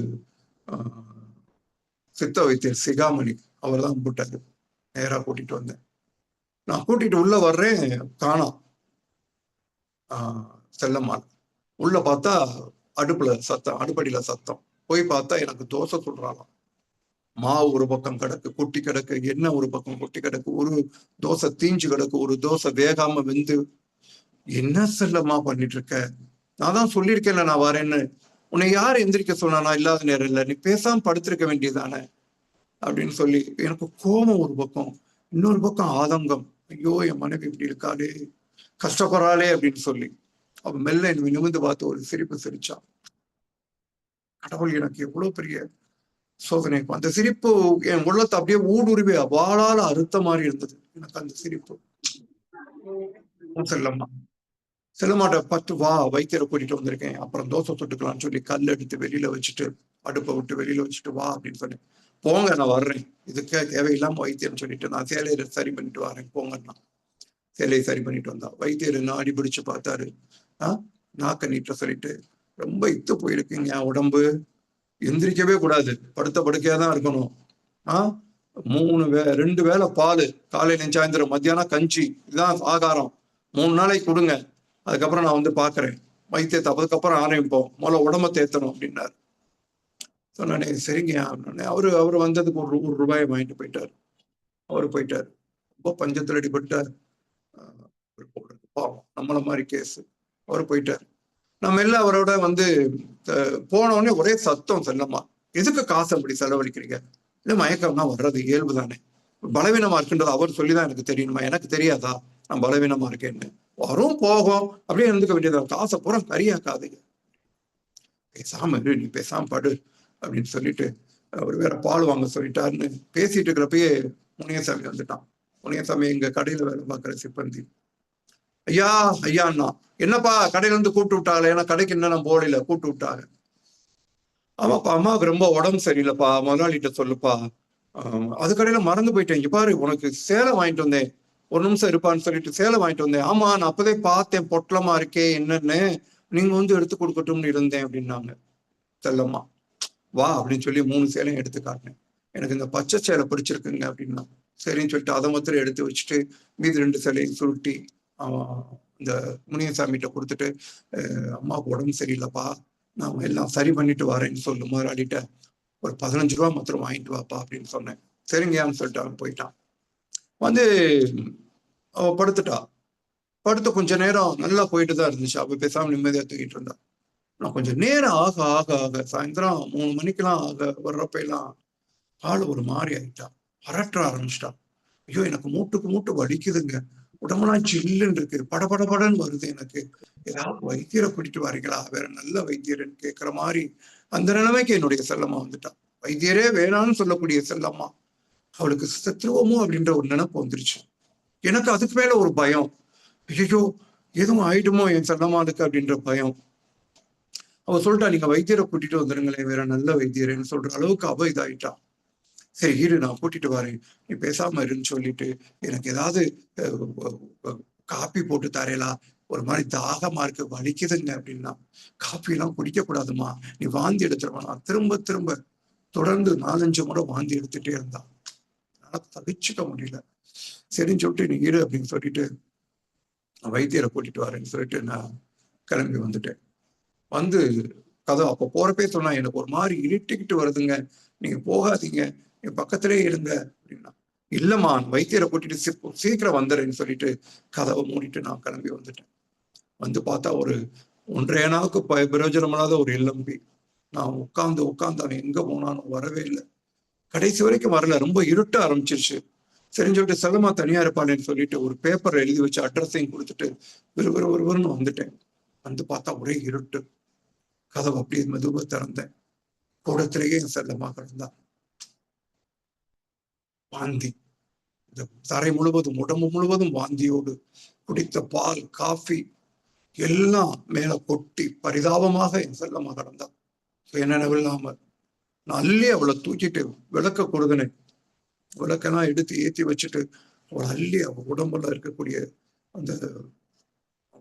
சித்த வைத்தியர் சிகாமணி, அவர் தான் போட்டாரு. நேரா கூட்டிட்டு வந்தேன். நான் கூட்டிட்டு உள்ள வர்றேன், காணோம் செல்லம்மா. உள்ள பார்த்தா அடுப்புல சத்தம், அடுப்படியில சத்தம். போய் பார்த்தா எனக்கு தோசை சுடுறாளாம். மாவு ஒரு பக்கம் கிடக்கு கொட்டி கிடக்கு, எண்ணெய் ஒரு பக்கம் கொட்டி கிடக்கு, ஒரு தோசை தீஞ்சு கிடக்கு, ஒரு தோசை வேகாம வெந்து. என்ன செல்லம்மா பண்ணிட்டு இருக்க? நான் தான் சொல்லியிருக்கேன்ல நான் வரேன்னு. உன்னை யார் எந்திரிக்க சொன்னா? நான் இல்லாத நேரம் இல்லை, நீ பேசாம படுத்திருக்க வேண்டியதானே அப்படின்னு சொல்லி. எனக்கு கோபம் ஒரு பக்கம், இன்னொரு பக்கம் ஆதங்கம். ஐயோ என் மனைவி இப்படி இருக்காளே, கஷ்டப்படுறாளே அப்படின்னு சொல்லி. அவ மெல்ல நிமிர்ந்து பார்த்து ஒரு சிரிப்பு சிரிச்சான். கடவுள் எனக்கு எவ்வளவு பெரிய சோதனை. அந்த சிரிப்பு என் உள்ளத்தை அப்படியே ஊடுருவி வாளால அறுத்த மாதிரி இருந்தது எனக்கு அந்த சிரிப்பு. செல்லம்மாட்ட பத்து வா, வைத்தியரை கூட்டிட்டு வந்திருக்கேன், அப்புறம் தோசை தொட்டுக்கலாம்னு சொல்லி கல் எடுத்து வெளியில வச்சுட்டு அடுப்பை விட்டு வெளியில வச்சுட்டு வா அப்படின்னு சொன்னேன். போங்க நான் வர்றேன், இதுக்கே தேவையில்லாம வைத்தியர்னு சொல்லிட்டு நான் சேலையை சரி பண்ணிட்டு வரேன் போங்கன்னா. சேலையை சரி பண்ணிட்டு வந்தா. வைத்தியர் நாடி பிடிச்சு பார்த்தாரு. நாக்க நீட்ட சொல்லிட்டு, ரொம்ப இத்து போயிருக்கீங்க உடம்பு, எந்திரிக்கவே கூடாது, படுத்த படுக்கையா தான் இருக்கணும். 2 வேளை பால், காலையில சாயந்தரம் மத்தியானம் கஞ்சி, இதுதான் ஆகாரம், 3 நாளைக்கு கொடுங்க, அதுக்கப்புறம் நான் வந்து பாக்குறேன் வைத்தியத்தை, அதுக்கப்புறம் ஆரம்பிப்போம், முதல்ல உடம்ப தேத்தணும் அப்படின்னாரு. சொன்னானே சரிங்க. அவரு வந்ததுக்கு ஒரு ரூபாயை வாங்கிட்டு போயிட்டாரு. அவரு போயிட்டாரு. ரொம்ப பஞ்சத்தில் அடிபட்ட பாவம், நம்மள மாதிரி கேஸ். அவர் போயிட்டார். நம்ம எல்லாம் அவரோட போன உடனே ஒரே சத்தம், செல்லம்மா எதுக்கு காசு அப்படி செலவழிக்கிறீங்க? இல்ல மயக்கம்னா வர்றது இயல்பு தானே, பலவீனமா இருக்குன்றது அவர் சொல்லிதான் எனக்கு தெரியணுமா? எனக்கு தெரியாதா நான் பலவீனமா இருக்கேன்னு? வரும் போகும் அப்படியே இருந்துக்க வேண்டியதா, காசை பூரா கரியாக்காதீங்க, பேசாம இரு, நீ பேசாம படு அப்படின்னு சொல்லிட்டு அவர் வேற பால் வாங்க சொல்லிட்டாருன்னு பேசிட்டு இருக்கிறப்பயே முனியசாமி வந்துட்டான். முனியசாமி எங்க கடையில வேலை பார்க்குற சிப்பந்தி. ஐயா ஐயான்னா, என்னப்பா கடையில இருந்து கூப்பிட்டு விட்டாங்க? ஏன்னா கடைக்கு இன்னும் போடல, கூப்பிட்டு விட்டாங்க. ஆமாப்பா, அம்மாவுக்கு ரொம்ப உடம்பு சரியில்லைப்பா, முதலாளிகிட்ட சொல்லுப்பா. அது கடையில மறந்து போயிட்டேன், இங்க பாரு உனக்கு சேலை வாங்கிட்டு வந்தேன், ஒரு நிமிஷம் இருப்பான்னு சொல்லிட்டு சேலை வாங்கிட்டு வந்தேன். ஆமா நான் அப்பதே பார்த்தேன், பொட்டலமா இருக்கே என்னன்னு, நீங்க எடுத்து கொடுக்கட்டும்னு இருந்தேன் அப்படின்னாங்க. செல்லம்மா வா அப்படின்னு சொல்லி 3 சேலையும் எடுத்து காட்டினேன். எனக்கு இந்த பச்சை சேலை பிடிச்சிருக்குங்க அப்படின்னா, சரின்னு சொல்லிட்டு அதை மாத்திரம் எடுத்து வச்சுட்டு மீதி 2 சேலையும் சுருட்டி இந்த முனியசாமிகிட்ட கொடுத்துட்டு, அம்மாவுக்கு உடம்பு சரியில்லைப்பா, நான் எல்லாம் சரி பண்ணிட்டு வரேன்னு சொல்லு முதலாளிட்ட, ஒரு 15 ரூபா மாத்திரம் வாங்கிட்டு வாப்பா அப்படின்னு சொன்னேன். சரிங்கயான்னு சொல்லிட்டு அவன் போயிட்டான். அவ படுத்துட்டா. படுத்து கொஞ்ச நேரம் நல்லா போயிட்டு தான் இருந்துச்சு. அவ பேசாம நிம்மதியா தூக்கிட்டு இருந்தா. நான் கொஞ்சம் நேரம் ஆக ஆக ஆக சாயந்தரம் 3 மணிக்கெல்லாம் வர்றப்ப எல்லாம் ஆளு ஒரு மாதிரி ஆயிட்டா, அரட்ட ஆரம்பிச்சிட்டா. ஐயோ எனக்கு மூட்டுக்கு மூட்டு வலிக்குதுங்க, உடம்புலாம் சில்லுன்னு இருக்கு, படபடபடன்னு வருது, எனக்கு ஏதாவது வைத்தியரை கூட்டிட்டு வரீங்களா, வேற நல்ல வைத்தியர்ன்னு கேட்கிற மாதிரி அந்த நிலைமைக்கு என்னுடைய செல்லம்மா வந்துட்டா. வைத்தியரே வேணான்னு சொல்லக்கூடிய செல்லம்மா, அவளுக்கு சத்ருவமோ அப்படின்ற ஒரு நினைப்பு வந்துருச்சு. எனக்கு அதுக்கு மேல ஒரு பயம், ஐயோ எதுவும் ஆயிடுமோ என் செல்லம்மாளுக்கு அப்படின்ற பயம். அவ சொல்லிட்டா, நீங்க வைத்தியரை கூட்டிட்டு வந்துருங்களேன், வேற நல்ல வைத்தியர்ன்னு சொல்ற அளவுக்கு அவ இதாயிட்டா. சரி இரு நான் கூட்டிட்டு வரேன், நீ பேசாம இருன்னு சொல்லிட்டு, எனக்கு ஏதாவது காப்பி போட்டு தரேலா, ஒரு மாதிரி தாகமா இருக்கு, வலிக்குதுங்க அப்படின்னா. காப்பி எல்லாம் குடிக்க கூடாதுமா, நீ வாந்தி எடுத்துருவானா. திரும்ப திரும்ப தொடர்ந்து 4-5 முறை வாந்தி எடுத்துட்டே இருந்தான். தவிச்சுக்க முடியல. சரின்னு சொல்லிட்டு நீ இரு அப்படின்னு சொல்லிட்டு வைத்தியரை கூட்டிட்டு வரேன்னு சொல்லிட்டு நான் கிளம்பி வந்துட்டேன். கதை அப்ப போறப்பே சொன்னா, எனக்கு ஒரு மாதிரி இருட்டிக்கிட்டு வருதுங்க, நீங்க போகாதீங்க, என் பக்கத்திலே இருங்க அப்படின்னா. இல்லம்மா வைத்தியரை கூட்டிட்டு சீக்கிரம் வந்துடுறேன்னு சொல்லிட்டு கதவை மூடிட்டு நான் கிளம்பி வந்துட்டேன். பார்த்தா ஒரு 1.5 நாளுக்கு பிரயோஜனம் இல்லாத ஒரு எல்எம்பி. நான் உட்காந்து அவன் எங்க போனாலும் வரவே இல்லை. கடைசி வரைக்கும் வரல. ரொம்ப இருட்ட ஆரம்பிச்சிருச்சு. சரின்னு சொல்லிட்டு செல்லமா தனியா இருப்பானேன்னு சொல்லிட்டு ஒரு பேப்பர் எழுதி வச்சு அட்ரஸையும் கொடுத்துட்டு விறுவிறுன்னு வந்துட்டேன். பார்த்தா ஒரே இருட்டு. கதவை அப்படியே மெதுவா திறந்தேன். கூடத்திலேயே என் செல்லமா கிடந்தா. வாந்தி, இந்த தரை முழுவதும் உடம்பு முழுவதும் வாந்தியோடு, குடித்த பால் காஃபி எல்லாம் மேல கொட்டி பரிதாபமாக என் செல்லமா கிடந்தா. சுயநினைவில்லாம நான் அள்ளி அவளை தூக்கிட்டு விளக்க கொடுதனேன். விளக்கெல்லாம் எடுத்து ஏற்றி வச்சுட்டு அவளை அள்ளி அவ உடம்புல இருக்கக்கூடிய அந்த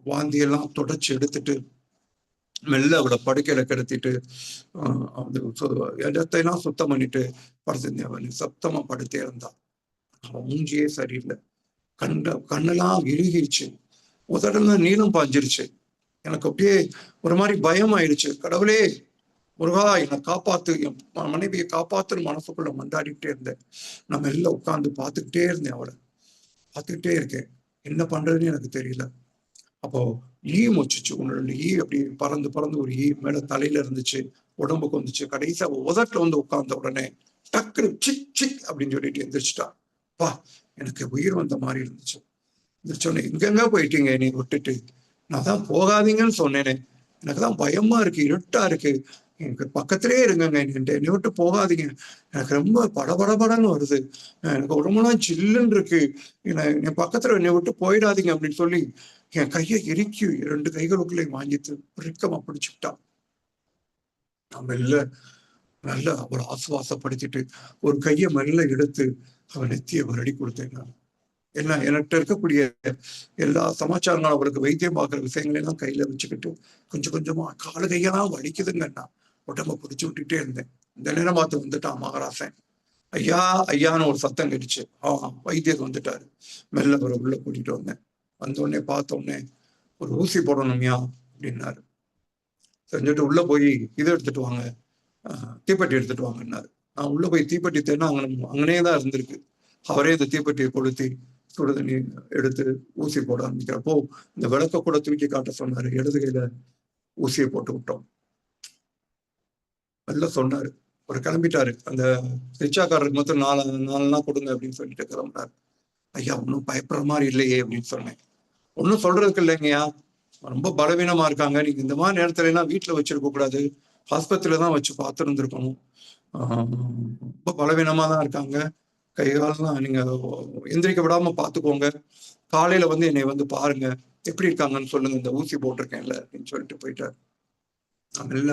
வாந்தியெல்லாம் தொடச்சு எடுத்துட்டு மெல்ல அவளை படுக்கையில கிடத்திட்டு இடத்தையெல்லாம் சுத்தம் பண்ணிட்டு படுத்திருந்தேன். சத்தமா படுத்தே இருந்தா. அவன் மூஞ்சியே சரியில்லை. கண்ணெல்லாம் இறுகிருச்சு, உதடெல்லாம் நீளம் பாஞ்சிருச்சு. எனக்கு அப்படியே ஒரு மாதிரி பயம் ஆயிடுச்சு. கடவுளே முருகா என்னை காப்பாத்து, என் மனைவியை காப்பாத்துன்னு மனசுக்குள்ள மண்டாடிக்கிட்டே இருந்தேன். நம்ம எல்லாம் உட்காந்து பார்த்துக்கிட்டே இருந்தேன். அவளை பார்த்துக்கிட்டே இருக்கேன், என்ன பண்றதுன்னு எனக்கு தெரியல. அப்போ ஈ மொச்சிச்சு, 1-2 ஈ அப்படி பறந்து ஒரு ஈ மேல தலையில இருந்துச்சு, உடம்புக்கு வந்துச்சு. கடைசியா உதட்டுல உட்கார்ந்த உடனே டக்குனு சிக் சிக் அப்படின்னு சொல்லிட்டு எந்திரிச்சிட்டா. பா எனக்கு உயிர் வந்த மாதிரி இருந்துச்சு. எந்திரிச்சோடனே எங்கெங்க போயிட்டீங்க நீ விட்டுட்டு? நான் தான் போகாதீங்கன்னு சொன்னேனே, எனக்கு தான் பயமா இருக்கு, இருட்டா இருக்கு, எனக்கு பக்கத்திலே இருங்கங்க, என்னை விட்டு போகாதீங்க, எனக்கு ரொம்ப படபடபடன்னு வருது, எனக்கு உடம்புலாம் சில்லுன்னு இருக்கு, என் பக்கத்துல என்னை விட்டு போயிடாதீங்க அப்படின்னு சொல்லி என் கையை இறுக்கி 2 கைகளுக்குள்ளே வாங்கிட்டு இறுக்கமா பிடிச்சுக்கிட்டா. நான் நல்ல அவளை ஆசுவாசப்படுத்திட்டு ஒரு கையை மெல்ல எடுத்து அவன் நெத்தியை வருடி கொடுத்தேன். நான் என்ன என்கிட்ட இருக்கக்கூடிய எல்லா சமாச்சாரங்களும், அவருக்கு வைத்தியம் பார்க்குற விஷயங்களை எல்லாம் கையில வச்சுக்கிட்டு கொஞ்சம் கொஞ்சமா காலு கையெல்லாம் வலிக்குதுங்கன்னா உடம்ப பிடிச்சு விட்டுட்டே இருந்தேன். இந்த நேரம் பார்த்து வந்துட்டான் மகாராசன். ஐயா ஐயான்னு ஒரு சத்தம் கேட்டுச்சு. வைத்தியர் வந்துட்டாரு. மெல்ல அவரை உள்ள கூட்டிட்டு வந்தேன். வந்தோடனே பார்த்தோடனே ஒரு ஊசி போடணும்யா அப்படின்னாரு. செஞ்சுட்டு உள்ள போய் இதை எடுத்துட்டு வாங்க, தீப்பெட்டி எடுத்துட்டு வாங்கன்னாரு. நான் உள்ள போய் தீப்பெட்டி தேடினா அங்கனே தான் இருந்திருக்கு. அவரே இந்த தீப்பெட்டியை கொளுத்தி சுடுதண்ணி எடுத்து ஊசி போட ஆரம்பிக்கிறப்போ இந்த விளக்க கூட தூக்கி காட்ட சொன்னாரு. இடது கையில ஊசியை போட்டு விட்டோம். நல்லா சொன்னாரு. அவர் கிளம்பிட்டாரு. அந்த ரிச்சாக்காரருக்கு மொத்தம் 4 கொடுங்க அப்படின்னு சொல்லிட்டு கிளம்பினாரு. ஐயா ஒன்றும் பயப்படுற மாதிரி இல்லையே அப்படின்னு சொன்னேன். ஒன்றும் சொல்றதுக்கு இல்லைங்கய்யா, ரொம்ப பலவீனமா இருக்காங்க. நீங்க இந்த மாதிரி நேரத்துல எல்லாம் வீட்டுல வச்சிருக்க கூடாது, ஆஸ்பத்திரியில தான் வச்சு பார்த்துருந்துருக்கணும். ரொம்ப பலவீனமா தான் இருக்காங்க. கை காலெல்லாம் நீங்க எந்திரிக்க விடாம பார்த்துக்கோங்க. காலையில வந்து என்னை வந்து பாருங்க, எப்படி இருக்காங்கன்னு சொல்லுங்க, இந்த ஊசி போட்டிருக்கேன்ல அப்படின்னு சொல்லிட்டு போயிட்டாரு. நான் மெல்ல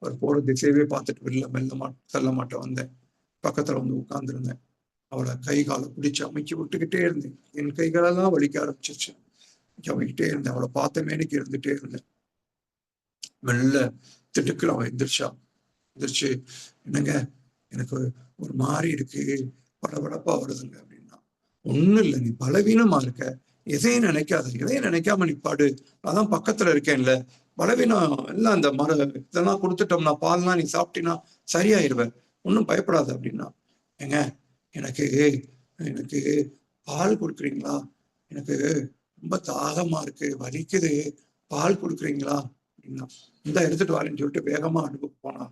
அவர் போற திசையவே பார்த்துட்டு மெல்ல செல்ல மாட்டேன் வந்தேன். பக்கத்துல வந்து உட்கார்ந்துருந்தேன். அவளை கை காலை பிடிச்சு அமைக்கி விட்டுக்கிட்டே இருந்தேன். என் கைகளெல்லாம் வலிக்க ஆரம்பிச்சிருச்சு. அமைக்கிட்டே இருந்தேன். அவளை பார்த்த மேனிக்கு இருந்துட்டே இருந்தேன். மெல்ல திடுக்குல அவன் எந்திரிச்சு, என்னங்க எனக்கு ஒரு மாதிரி இருக்கு, படபடப்பா வருதுங்க அப்படின்னா. ஒண்ணும் இல்லை, நீ பலவீனமா இருக்க, எதையும் நினைக்காம நீ பாடு, அதான் பக்கத்துல இருக்கேன்ல. பலவீனம் எல்லாம் இந்த இதெல்லாம் கொடுத்துட்டோம்னா, பால்லாம் நீ சாப்பிட்டீங்கன்னா சரியாயிருவேன், ஒன்றும் பயப்படாத அப்படின்னா. ஏங்க எனக்கு எனக்கு பால் கொடுக்குறீங்களா, எனக்கு ரொம்ப தாகமா இருக்கு, வலிக்குது, பால் கொடுக்குறீங்களா அப்படின்னா. இந்த எடுத்துட்டு வரேன்னு சொல்லிட்டு வேகமா அடுப்பு போனா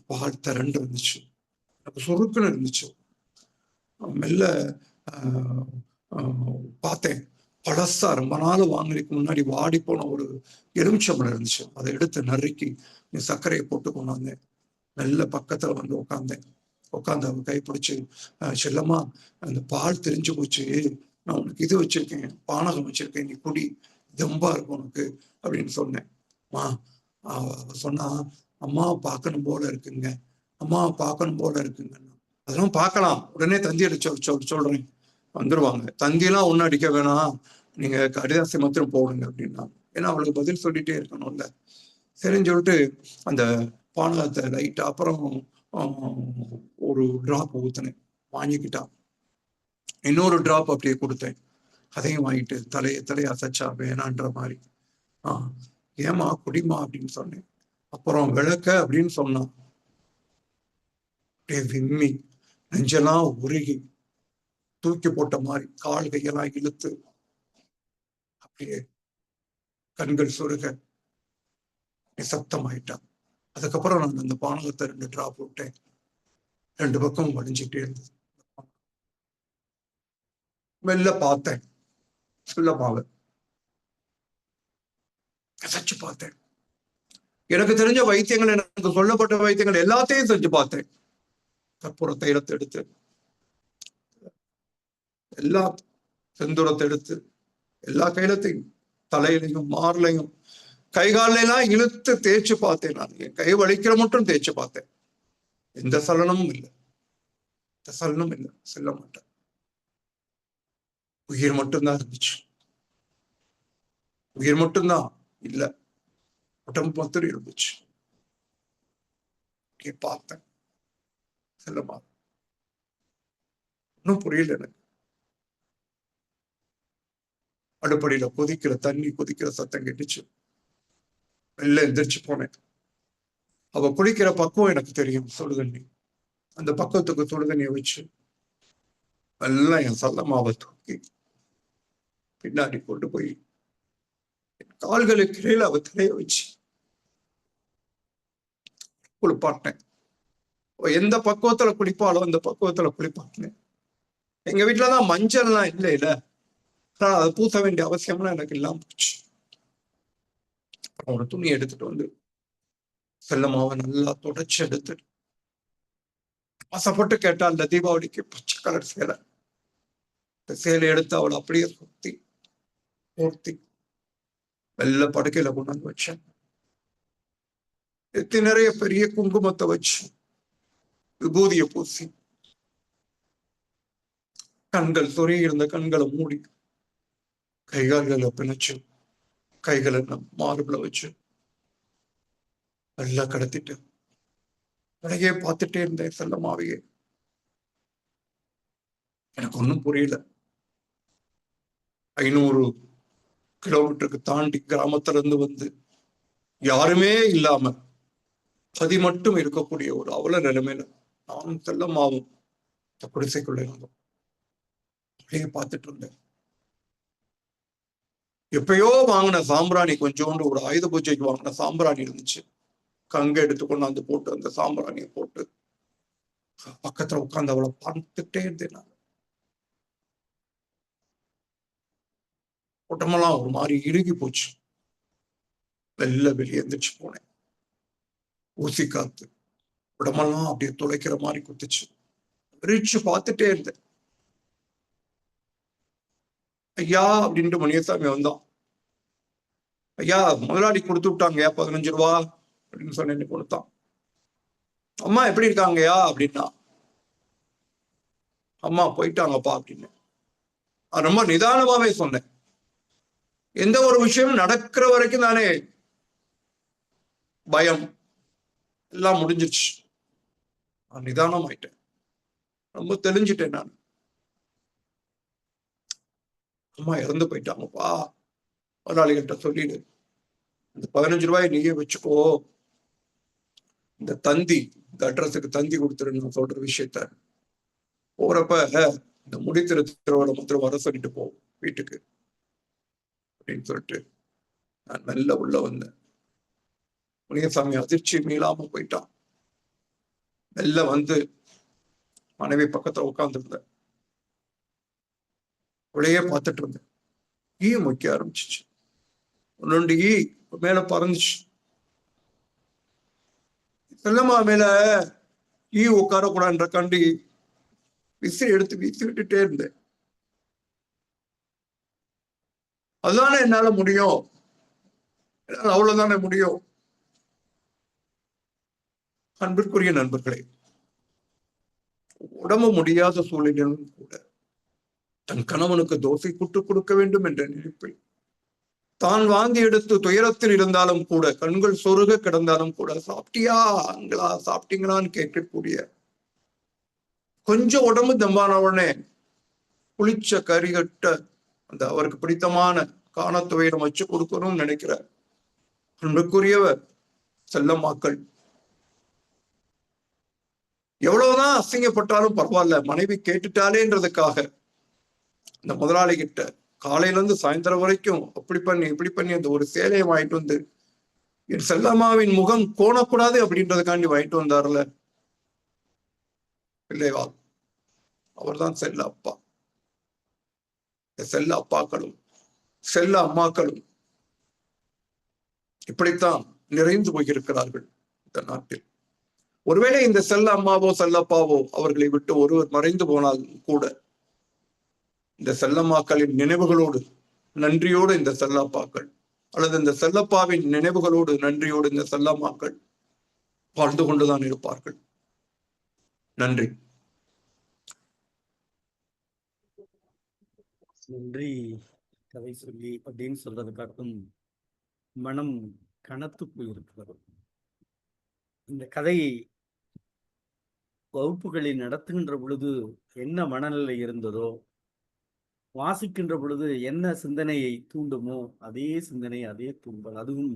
பால் திரண்டு வந்துச்சு. சுருக்குன்னு இருந்துச்சு. மெல்ல பார்த்தேன். பழசா ரொம்ப நாள் வாங்கினதுக்கு முன்னாடி வாடி போன ஒரு எலுமிச்சம்பழம் இருந்துச்சு. அதை எடுத்து நறுக்கி சர்க்கரையை போட்டு கொண்டாந்தேன். மெல்ல பக்கத்துல வந்து உட்காந்து அவன் கைப்பிடிச்சு, செல்லம்மா அந்த பால் தெரிஞ்சு போச்சு, நான் உனக்கு இது வச்சிருக்கேன், பானகம் வச்சிருக்கேன், நீ குடி, தெம்பா இருக்கும் உனக்கு அப்படின்னு சொன்னேன். அவ சொன்னா, அம்மாவை பார்க்கணும் போல இருக்குங்க, அம்மாவை பார்க்கணும் போல இருக்குங்க. அதெல்லாம் பார்க்கலாம், உடனே தந்தி அடிச்சு சொல்றேன், வந்துருவாங்க. தந்தியெல்லாம் ஒன்னும் அடிக்க வேணாம், நீங்க கடிதாசி மாத்திரம் போடுங்க அப்படின்னா. ஏன்னா அவளுக்கு பதில் சொல்லிட்டே இருக்கணும்ல. சரின்னு சொல்லிட்டு அந்த பானகத்தை லைட்டா அப்புறம் ஒரு டிராப் ஊத்தினேன், வாங்கிக்கிட்டான். இன்னொரு டிராப் அப்படியே கொடுத்தேன், அதையும் வாங்கிட்டு தலையை அசைச்சா வேணான்ற மாதிரி. ஏமா குடிமா அப்படின்னு சொன்னேன். அப்புறம் விளக்க அப்படின்னு சொன்னான். அப்படியே விம்மி நெஞ்செல்லாம் உருகி தூக்கி போட்ட மாதிரி கால் கையெல்லாம் இழுத்து அப்படியே கண்கள் சுருக நிசப்தமாயிட்டான். அதுக்கப்புறம் நான் அந்த பானகத்தை 2 டிராப் விட்டேன். 2 பக்கம் வலிஞ்சுக்கிட்டே இருந்தது. மெல்ல பார்த்தேன், செல்லம்மாவை கசைச்சு பார்த்தேன். எனக்கு தெரிஞ்ச வைத்தியங்கள், எனக்கு சொல்லப்பட்ட வைத்தியங்கள் எல்லாத்தையும் செஞ்சு பார்த்தேன். கற்பூர தைலத்தை எடுத்து, எல்லா செந்துரத்தை எடுத்து, எல்லா கைலத்தையும் தலையிலையும் மார்லையும் கைகாலையெல்லாம் இழுத்து தேய்ச்சு பார்த்தேன். நான் என் கை வலிக்கிற மட்டும் தேய்ச்சு பார்த்தேன். எந்த சலனமும் இல்லை, செல்ல மாட்டேன். உயிர் மட்டும்தான் இருந்துச்சு, உயிர் மட்டும்தான் இல்ல, உடம்பு மாத்திரம் இருந்துச்சு. பார்த்தேன், செல்லமா ஒன்னும் புரியல எனக்கு. அடுப்படியில கொதிக்கிற சத்தம் கேட்டுச்சு. வெளில எந்திரிச்சு போனேன். அவ குளிக்கிற பக்குவம் எனக்கு தெரியும், சுடுதண்ணி. அந்த பக்கத்துக்கு சுடுதண்ணியை வச்சு எல்லாம் என் சல்லம்மாவை தூக்கி பின்னாடி கொண்டு போய் கால்களுக்கு கீழே அவ தலைய வச்சு குளிப்பாட்டினேன். எந்த பக்குவத்துல குளிப்பாலோ அந்த பக்குவத்துல குளிப்பாட்டினேன். எங்க வீட்டுலதான் மஞ்சள் எல்லாம் இல்ல, அதை பூச வேண்டிய அவசியம்லாம் எனக்கு இல்லாம போச்சு. ஒரு துணி எடுத்துட்டு வந்து செல்லம்மாவை நல்லா தொடச்சு எடுத்துட்டு, ஆசைப்பட்டு கேட்டா அந்த தீபாவளிக்கு பச்சை கலர் சேலை, இந்த சேலை எடுத்து அவளை அப்படியே சுத்தி பூர்த்தி வெள்ள படுக்கையில கொண்டாந்து வச்சேன். எத்தி நிறைய பெரிய குங்குமத்தை வச்சு விபூதியை பூசி கண்கள் சொருகி இருந்த கண்களை மூடி கைகால்களை பிணைச்சு கைகளை மார்புல வச்சு நல்லா கடத்திட்டு அழகே பார்த்துட்டே இருந்தேன் செல்லம்மாவையே. எனக்கு ஒன்றும் புரியல. 500 கிலோமீட்டருக்கு தாண்டி கிராமத்துல இருந்து வந்து யாருமே இல்லாம பதி மட்டும் இருக்கக்கூடிய ஒரு அவல நிலைமையில நானும் செல்லம்மாவும் குடிசைக்குள்ள இருந்தோம். அப்படியே பார்த்துட்டு இருந்தேன். எப்பயோ வாங்கின சாம்பிராணி, கொஞ்சோண்டு ஒரு ஆயுத பூஜைக்கு வாங்கின சாம்பிராணி இருந்துச்சு. கங்க எடுத்து கொண்டாந்து போட்டு அந்த சாம்பிராணியை போட்டு பக்கத்துல உட்கார்ந்து அவளை பார்த்துட்டே இருந்தேன். நான் உடம்பெல்லாம் ஒரு மாதிரி இறுகி போச்சு. வெளியே எந்திரிச்சு போனேன். ஊசி காத்து உடம்பெல்லாம் அப்படியே துளைக்கிற மாதிரி குத்துச்சு. விரிச்சு பார்த்துட்டே இருந்தேன். ஐயா அப்படின்ட்டு மணியசாமி வந்தான். ஐயா முதலாளி கொடுத்து விட்டாங்கய்யா 15 ரூபா அப்படின்னு சொன்ன கொடுத்தான். அம்மா எப்படி இருக்காங்கய்யா அப்படின்னா, அம்மா போயிட்டாங்கப்பா அப்படின்னு. ரொம்ப நிதானமாவே சொன்னேன். எந்த ஒரு விஷயம் நடக்கிற வரைக்கும் தானே பயம், எல்லாம் முடிஞ்சிருச்சு. நான் நிதானம் ஆயிட்டேன். ரொம்ப தெளிஞ்சிட்டேன் நான். அம்மா இறந்து போயிட்டாங்கப்பா, முதலாளிகிட்ட சொல்லிடு, இந்த 15 ரூபாய் நீயே வச்சுக்கோ, இந்த தந்தி, இந்த அட்ரஸுக்கு தந்தி கொடுத்துரு, நான் சொல்ற விஷயத்த போறப்ப இந்த முடித்திரு திருவள்ள மாத்திரம் வர சொல்லிட்டு போ வீட்டுக்கு அப்படின்னு சொல்லிட்டு நான் மெல்ல உள்ள வந்தேன். முனியசாமி அதிர்ச்சி மீளாம போயிட்டான். மெல்ல வந்து மனைவி பக்கத்துல உட்கார்ந்துருந்தேன். அவளையே பார்த்துட்டு இருந்தேன். ஈ முக்கிய ஆரம்பிச்சிச்சு. ஒன்னொண்டு ஈ மேல பறந்துச்சு. செல்லம்மா மேல ஈ உட்காரக்கூடாதுன்ற கண்டி விசிறி எடுத்து வீசி விட்டுட்டே இருந்தேன். அதுதானே என்னால முடியும், அவ்வளவுதானே முடியும். அன்பிற்குரிய நண்பர்களே, உடம்பு முடியாத சூழ்நிலையிலும் கூட தன் கணவனுக்கு தோசை புட்டு கொடுக்க வேண்டும் என்ற நினைப்பில், தான் வாங்கி எடுத்து துயரத்தில் இருந்தாலும் கூட, கண்கள் சொருக கிடந்தாலும் கூட, சாப்பிட்டியாங்களா சாப்பிட்டீங்களான்னு கேட்கக்கூடிய, கொஞ்சம் உடம்பு தம்பான உடனே புளிச்ச கறிகட்ட அந்த அவருக்கு பிடித்தமான காணத்துவையிடம் வச்சு கொடுக்கணும்னு நினைக்கிற அன்புக்குரியவர் செல்லம்மாக்கள், எவ்வளவுதான் அசிங்கப்பட்டாலும் பரவாயில்ல, மனைவி கேட்டுட்டாலேன்றதுக்காக இந்த முதலாளி கிட்ட காலையில இருந்து சாயந்தரம் வரைக்கும் அப்படி பண்ணி இப்படி பண்ணி அந்த ஒரு சேலையை வாங்கிட்டு வந்து என் செல்லம்மாவின் முகம் கோணக்கூடாது அப்படின்றதுக்காண்டி வாங்கிட்டு வந்தார்ல இல்லையா, அவர்தான் செல்ல அப்பா. செல்ல அப்பாக்களும் செல்ல அம்மாக்களும் இப்படித்தான் நிறைந்து போயிருக்கிறார்கள் இந்த நாட்டில். ஒருவேளை இந்த செல்ல அம்மாவோ செல்லப்பாவோ அவர்களை விட்டு ஒருவர் மறைந்து போனால் கூட, இந்த செல்லம்மாக்களின் நினைவுகளோடு நன்றியோடு இந்த செல்லப்பாக்கள், அல்லது இந்த செல்லப்பாவின் நினைவுகளோடு நன்றியோடு இந்த செல்லம்மாக்கள் வாழ்ந்து கொண்டுதான் இருப்பார்கள். நன்றி. நன்றி. கதை சொல்லி அப்படின்னு சொல்றதுக்காகவும் மனம் கனத்து போயிருக்கிறது. இந்த கதையை வகுப்புகளில் நடத்துகின்ற பொழுது என்ன மனநிலை இருந்ததோ, வாசிக்கின்ற பொழுது என்ன சிந்தனையை தூண்டுமோ அதே சிந்தனை, அதே தூண்டல். அதுவும்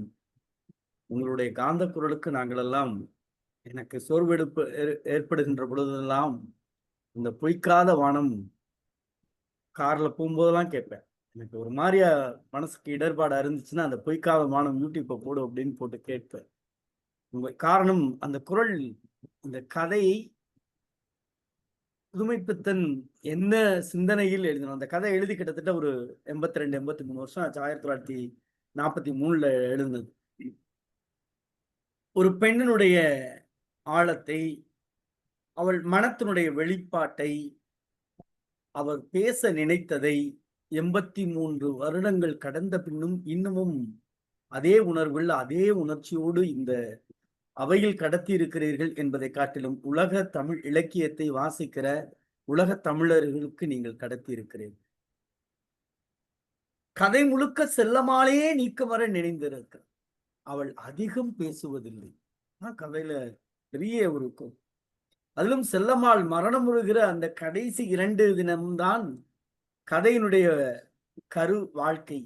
உங்களுடைய காந்த குரலுக்கு நாங்களெல்லாம், எனக்கு சோர்வெடுப்பு ஏற்படுகின்ற பொழுதெல்லாம் இந்த பொய்க்காத வானம் கார்ல போகும்போதெல்லாம் கேட்பேன். எனக்கு ஒரு மாதிரியா மனசுக்கு இடர்பாடா இருந்துச்சுன்னா அந்த பொய்க்காத வானம் யூடியூப்பை போடு அப்படின்னு போட்டு கேட்பேன். உங்க காரணம் அந்த குரல், இந்த கதையை புதுமைப்பித்தன் என்ன சிந்தனையில் எழுதினோம். அந்த கதை எழுதி கிட்டத்தட்ட ஒரு 82 83 வருஷம் ஆச்சு. 1943 எழுதினது. ஒரு பெண்ணினுடைய ஆழத்தை, அவள் மனத்தினுடைய வெளிப்பாட்டை, அவர் பேச நினைத்ததை 83 வருடங்கள் கடந்த பின்னும் இன்னமும் அதே உணர்வில் அதே உணர்ச்சியோடு இந்த அவையில் கடத்தி இருக்கிறீர்கள் என்பதை காட்டிலும் உலக தமிழ் இலக்கியத்தை வாசிக்கிற உலக தமிழர்களுக்கு நீங்கள் கடத்தி இருக்கிறீர்கள். கதை முழுக்க செல்லமாலேயே நீக்க வர நினைந்திருக்க, அவள் அதிகம் பேசுவதில்லை. கதையில பெரிய ஒரு அதிலும் செல்லம்மாள் மரணமுறுகிற அந்த கடைசி 2 தினம்தான் கதையினுடைய கரு வாழ்க்கை.